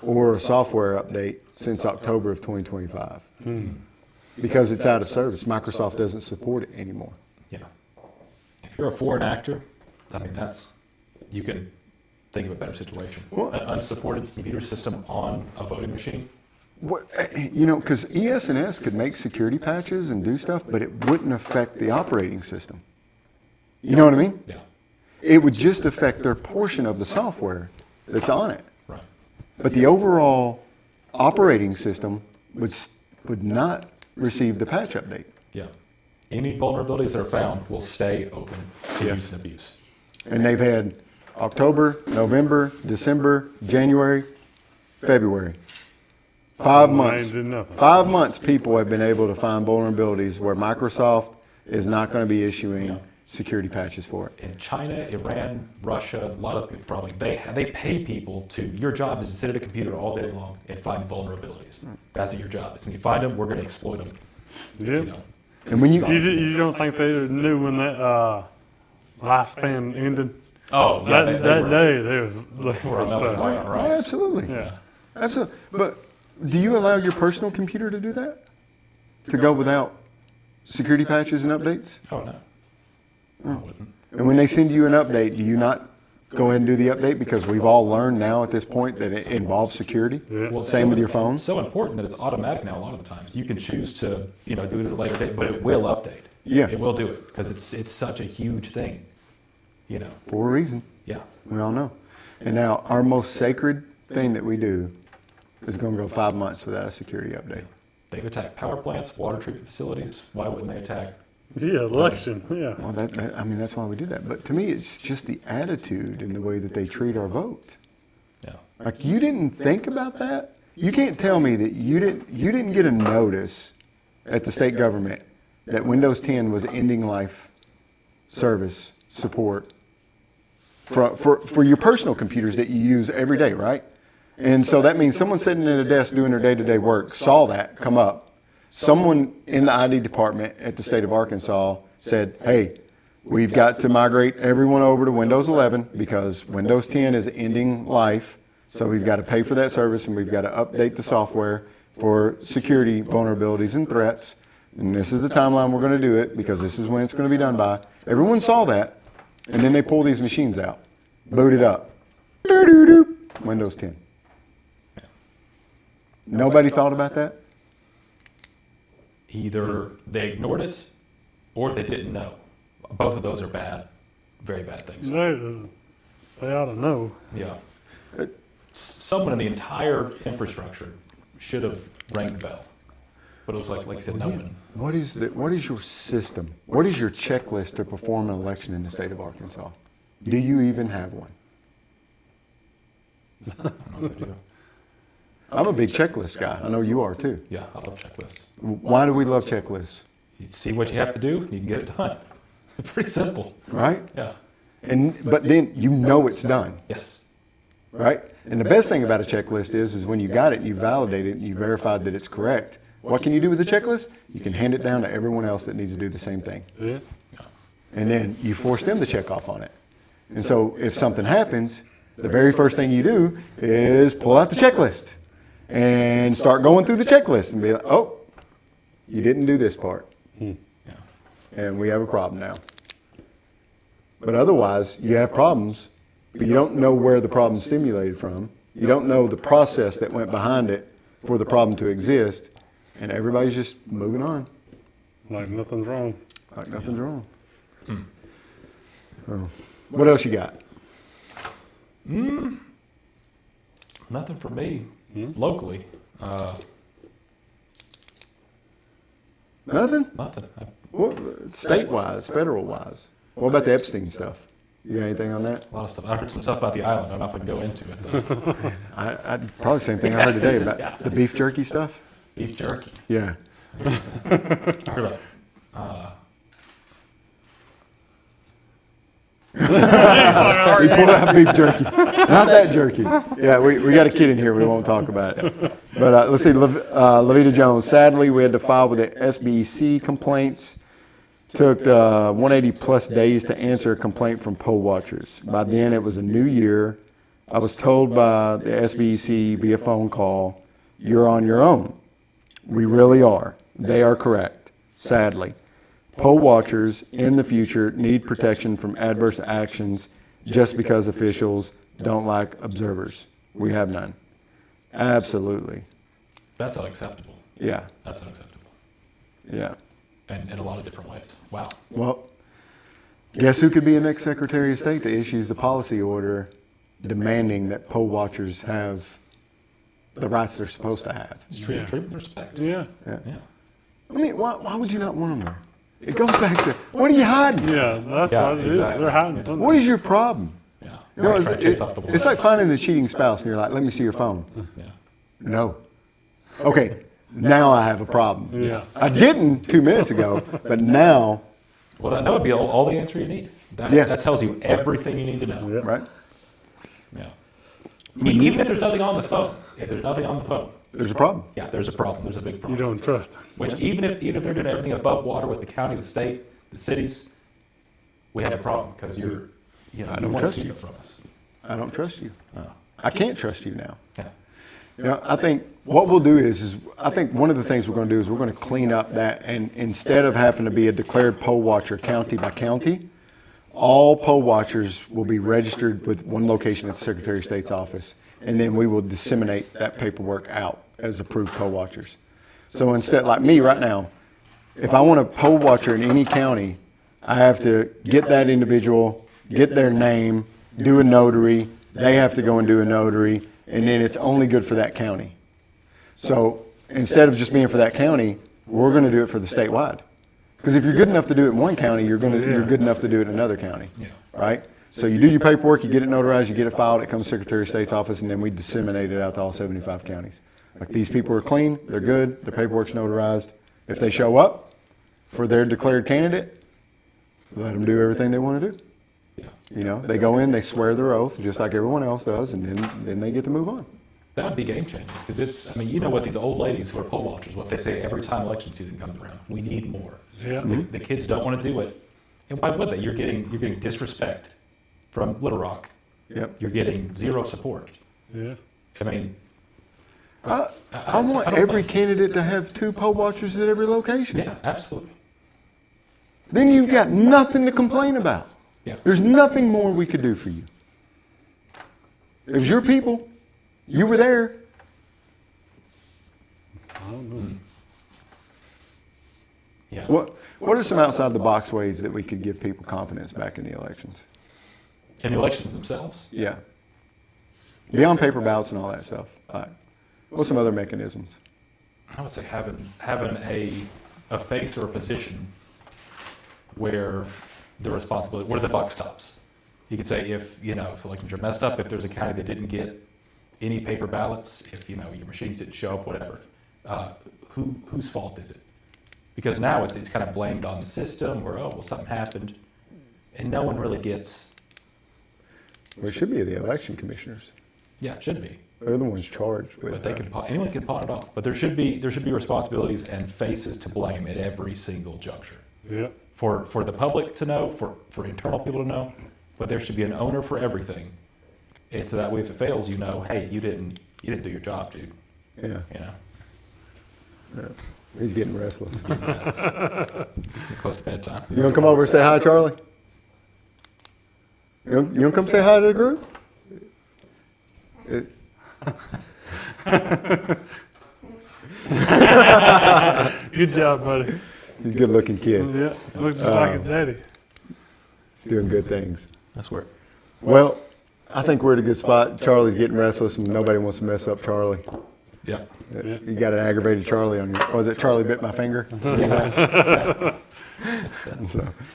or a software update since October of 2025. Because it's out of service. Microsoft doesn't support it anymore. Yeah. If you're a foreign actor, I mean, you can think of a better situation. Well- An unsupported computer system on a voting machine. Because ES&S could make security patches and do stuff, but it wouldn't affect the operating system. You know what I mean? Yeah. It would just affect their portion of the software that's on it. Right. But the overall operating system would not receive the patch update. Yeah. Any vulnerabilities that are found will stay open to use and abuse. And they've had October, November, December, January, February. 5 months. They did nothing. 5 months people have been able to find vulnerabilities where Microsoft is not going to be issuing security patches for it. In China, Iran, Russia, a lot of people probably, they pay people your job is to sit at a computer all day long and find vulnerabilities. That's what your job is. When you find them, we're going to exploit them. Yeah. And when You don't think they knew when that lifespan ended? Oh, yeah. That were- day, they was were looking for on that stuff. white Oh, rice. absolutely. Yeah. Absolutely. But do you allow your personal computer to do that? To go without security patches and updates? Oh, no. I wouldn't. And when they send you an update, do you not go ahead and do the update? Because we've all learned now at this point that it involves security. Yeah. Well, Same with your phone. It's so important that it's automatic now a lot of the times. You can choose to, do it at a later date, but it will update. Yeah. It will do it because it's such a huge thing, For a reason. Yeah. We all know. And now our most sacred thing that we do is going to go 5 months without a security update. They've attacked power plants, water treatment facilities. Why wouldn't they attack? Yeah, election. Yeah. Well, I mean, that's why we do that. But to me, it's just the attitude and the way that they treat our vote. Yeah. Like, you didn't think about that? You can't tell me that you didn't get a notice at the state government that Windows 10 was ending life service support for your personal computers that you use every day, right? And so that means someone sitting at a desk doing their day-to-day work saw that come up. Someone in the ID department at the state of Arkansas said, hey, we've got to migrate everyone over to Windows 11 because Windows 10 is ending life. So we've got to pay for that service and we've got to update the software for security vulnerabilities and threats. And this is the timeline we're going to do it because this is when it's going to be done by. Everyone saw that. And then they pull these machines out, boot it up. Windows 10. Nobody thought about that? Either they ignored it or they didn't know. Both of those are bad, very bad things. They ought to know. Yeah. Someone in the entire infrastructure should have rang the bell. But it was like you said, no one. What is your system? What is your checklist to perform an election in the state of Arkansas? Do you even have one? I don't know if they do. I'm a big checklist guy. I know you are too. Yeah, I love checklists. Why do we love checklists? You see what you have to do, you can get it done. Pretty simple. Right? Yeah. But then you know it's done. Yes. Right? And the best thing about a checklist is when you got it, you validate it, and you verified that it's correct. What can you do with the checklist? You can hand it down to everyone else that needs to do the same thing. Yeah. And then you force them to check off on it. And so if something happens, the very first thing you do is pull out the checklist and start going through the checklist and be like, oh, you didn't do this part. Yeah. And we have a problem now. But otherwise, you have problems, but you don't know where the problem stimulated from. You don't know the process that went behind it for the problem to exist. And everybody's just moving on. Like nothing's wrong. Like nothing's wrong. So, what else you got? Nothing for me locally. Nothing? Nothing. What, state-wise, federal-wise? What about the Epstein stuff? You got anything on that? A lot of stuff. I heard some stuff about the island. I don't know if I can go into it, though. I probably the same thing I heard today about the beef jerky stuff. Beef jerky. Yeah. I heard about You pulled out beef jerky. Not that jerky. Yeah, we got a kid in here. We won't talk about it. But let's see. Levita Jones. Sadly, we had to file with the SBC complaints. Took 180 plus days to answer a complaint from poll watchers. By then, it was a new year. I was told by the SBC via phone call, "You're on your own." We really are. They are correct. Sadly. Poll watchers in the future need protection from adverse actions just because officials don't like observers. We have none. Absolutely. that's unacceptable. Yeah. That's unacceptable. Yeah. And in a lot of different ways. Wow. Well, guess who could be the next Secretary of State that issues the policy order demanding that poll watchers have the rights they're supposed to have? It's treated with respect. Yeah. Yeah. Yeah. I mean, why would you not want them there? It goes back to, what are you hiding? Yeah, that's Yeah, what it is. exactly. They're hiding something. What is your problem? Yeah. You know, Try to chase off the it's ball. like finding a cheating spouse and you're like, let me see your phone. Yeah. No. Okay, now I have a problem. Yeah. I didn't 2 minutes ago, but now, Well, that would be all the answer you need. Yeah. That tells you everything you need to know. Yeah. right? Yeah. I mean, even if there's nothing on the phone, There's a problem. yeah, there's a problem. There's a big You problem. don't trust. Which even if they're doing everything above water with the county, the state, the cities, we have a problem because you don't want trust to keep you. it from us. I don't trust you. Oh. I can't trust you now. Yeah. You know, I think what we'll do is I think one of the things we're going to do is we're going to clean up that, and instead of having to be a declared poll watcher county by county, all poll watchers will be registered with one location at the Secretary of State's office, and then we will disseminate that paperwork out as approved poll watchers. So instead, like me right now, if I want a poll watcher in any county, I have to get that individual, get their name, do a notary, they have to go and do a notary, and then it's only good for that county. So instead of just being for that county, we're going to do it for the statewide. Because if you're good enough to do it in one county, you're good enough to do it in another county, right? So you do your paperwork, you get it notarized, you get it filed, it comes to Secretary of State's office, and then we disseminate it out to all 75 counties. Like, these people are clean, they're good, the paperwork's notarized. If they show up for their declared candidate, let them do everything they want to do. You know, they go in, they swear their oath, just like everyone else does, and then they get to move on. That would be game changing, because it's, I mean, you know what these old ladies who are poll watchers, what they say every time election season comes around, we need more. Yeah. The kids don't want to do it. And why would they? You're getting disrespect from Little Rock. Yep. You're getting zero support. Yeah. I mean, I want every candidate to have 2 poll watchers at every location. yeah, absolutely. Then you've got nothing to complain about. Yeah. There's nothing more we could do for you. It was your people. You were there. Yeah. What are some outside the box ways that we could give people confidence back in the elections? And the elections themselves. Yeah. Beyond paper ballots and all that stuff. All right. What's some other mechanisms? I would say having a face or a position where the responsibility, where the buck stops. You could say if elections are messed up, if there's a county that didn't get any paper ballots, if your machines didn't show up, whatever, whose fault is it? Because now it's kind of blamed on the system, or something happened, and no one really gets. Well, it should be the election commissioners. Yeah, it should be. They're the ones charged with. But they can anyone can pawn it off. But there should be responsibilities and faces to blame at every single juncture. Yeah. For the public to know, for internal people to know, but there should be an owner for everything. And so that way, if it fails, hey, you didn't do your job, dude. Yeah. Yeah. He's getting restless. Close to bedtime. You want to come over and say hi, Charlie? You want to come say hi to the group? Good job, buddy. He's a good-looking kid. Yeah. Looks just like his daddy. He's doing good things. That's where. Well, I think we're at a good spot. Charlie's getting restless, and nobody wants to mess up Charlie. Yeah. You got an aggravated Charlie on your. Was it Charlie bit my finger? So that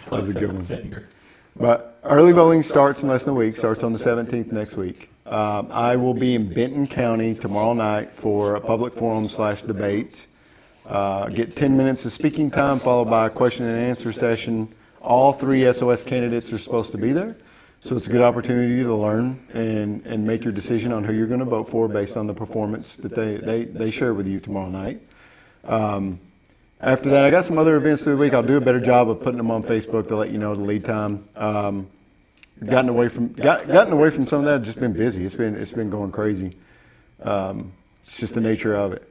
was a good one. Finger. But early voting starts in less than a week. Starts on the 17th next week. I will be in Benton County tomorrow night for a public forum / debate. Get 10 minutes of speaking time, followed by a question and answer session. All 3 SOS candidates are supposed to be there. So it's a good opportunity to learn and make your decision on who you're going to vote for based on the performance that they share with you tomorrow night. After that, I got some other events through the week. I'll do a better job of putting them on Facebook to let you know the lead time. Gotten away from some of that. Just been busy. It's been going crazy. It's just the nature of it.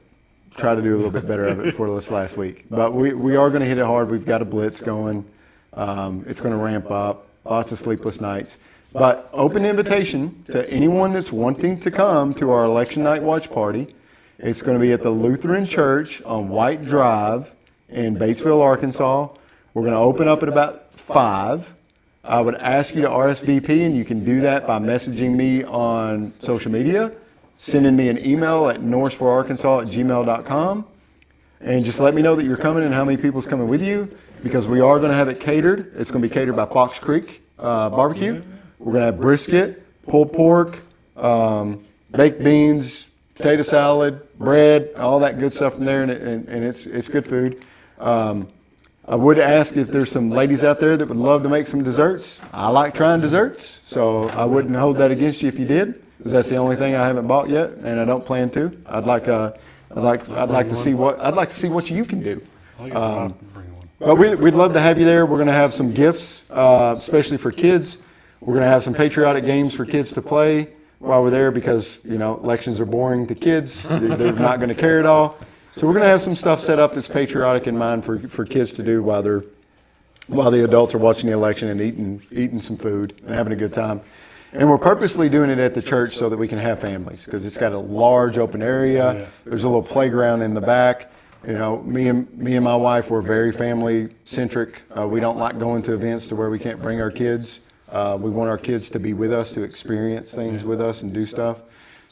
Try to do a little bit better of it before this last week. But we are going to hit it hard. We've got a blitz going. It's going to ramp up. Lots of sleepless nights. But open invitation to anyone that's wanting to come to our election night watch party. It's going to be at the Lutheran Church on White Drive in Batesville, Arkansas. We're going to open up at about 5. I would ask you to RSVP, and you can do that by messaging me on social media, sending me an email at norseforarkansas@gmail.com, and just let me know that you're coming and how many people's coming with you, because we are going to have it catered. It's going to be catered by Fox Creek Barbecue. We're going to have brisket, pulled pork, baked beans, potato salad, bread, all that good stuff from there, and it's good food. I would ask if there's some ladies out there that would love to make some desserts. I like trying desserts, so I wouldn't hold that against you if you did, because that's the only thing I haven't bought yet, and I don't plan to. I'd like to see what you can do. But we'd love to have you there. We're going to have some gifts, especially for kids. We're going to have some patriotic games for kids to play while we're there, because elections are boring to kids. They're not going to care at all. So we're going to have some stuff set up that's patriotic in mind for kids to do while the adults are watching the election and eating some food and having a good time. And we're purposely doing it at the church so that we can have families, because it's got a large open area. There's a little playground in the back. Me and my wife, we're very family centric. We don't like going to events to where we can't bring our kids. We want our kids to be with us, to experience things with us and do stuff.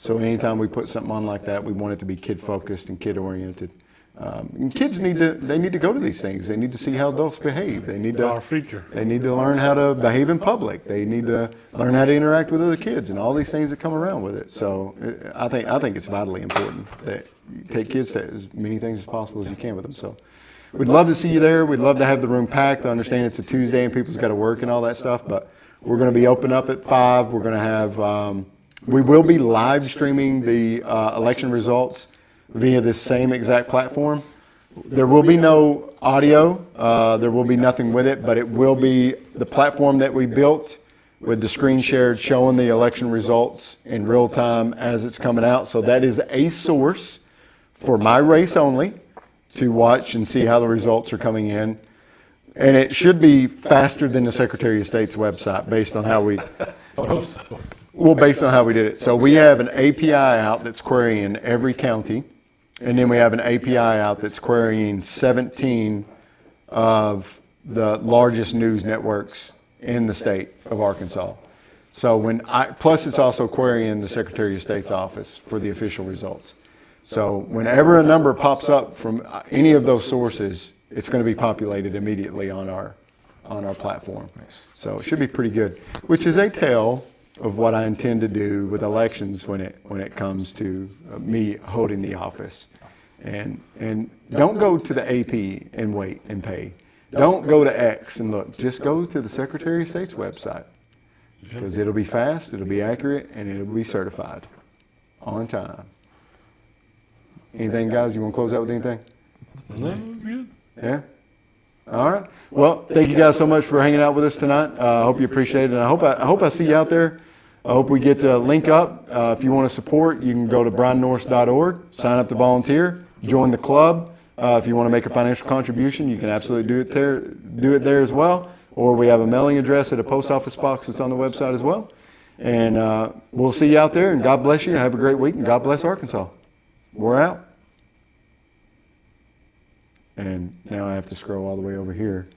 So anytime we put something on like that, we want it to be kid-focused and kid-oriented. And kids need to go to these things. They need to see how adults behave. They need It's our future. They need to learn how to behave in public. They need to learn how to interact with other kids and all these things that come around with it. So I think it's vitally important that you take kids to as many things as possible as you can with them. So we'd love to see you there. We'd love to have the room packed. I understand it's a Tuesday and people's got to work and all that stuff, but we're going to be open up at 5. We're going to have we will be live streaming the election results via this same exact platform. There will be no audio. There will be nothing with it, but it will be the platform that we built with the screen shared showing the election results in real time as it's coming out. So that is a source for my race only to watch and see how the results are coming in. And it should be faster than the Secretary of State's website based on how we... I would hope so. Well, based on how we did it. So we have an API out that's querying every county. And then we have an API out that's querying 17 of the largest news networks in the state of Arkansas. So plus it's also querying the Secretary of State's office for the official results. So whenever a number pops up from any of those sources, it's going to be populated immediately on our platform. So it should be pretty good, which is a tell of what I intend to do with elections when it comes to me holding the office. And don't go to the AP and wait and pay. Don't go to X and look. Just go to the Secretary of State's website because it'll be fast, it'll be accurate, and it'll be certified on time. Anything, guys? You want to close out with anything? No, it's good. Yeah? All right. Well, thank you guys so much for hanging out with us tonight. I hope you appreciate it. And I hope I see you out there. I hope we get to link up. If you want to support, you can go to briannorris.org, sign up to volunteer, join the club. If you want to make a financial contribution, you can absolutely do it there as well. Or we have a mailing address at a post office box that's on the website as well. And we'll see you out there, and God bless you. Have a great week, and God bless Arkansas. We're out. And now I have to scroll all the way over here.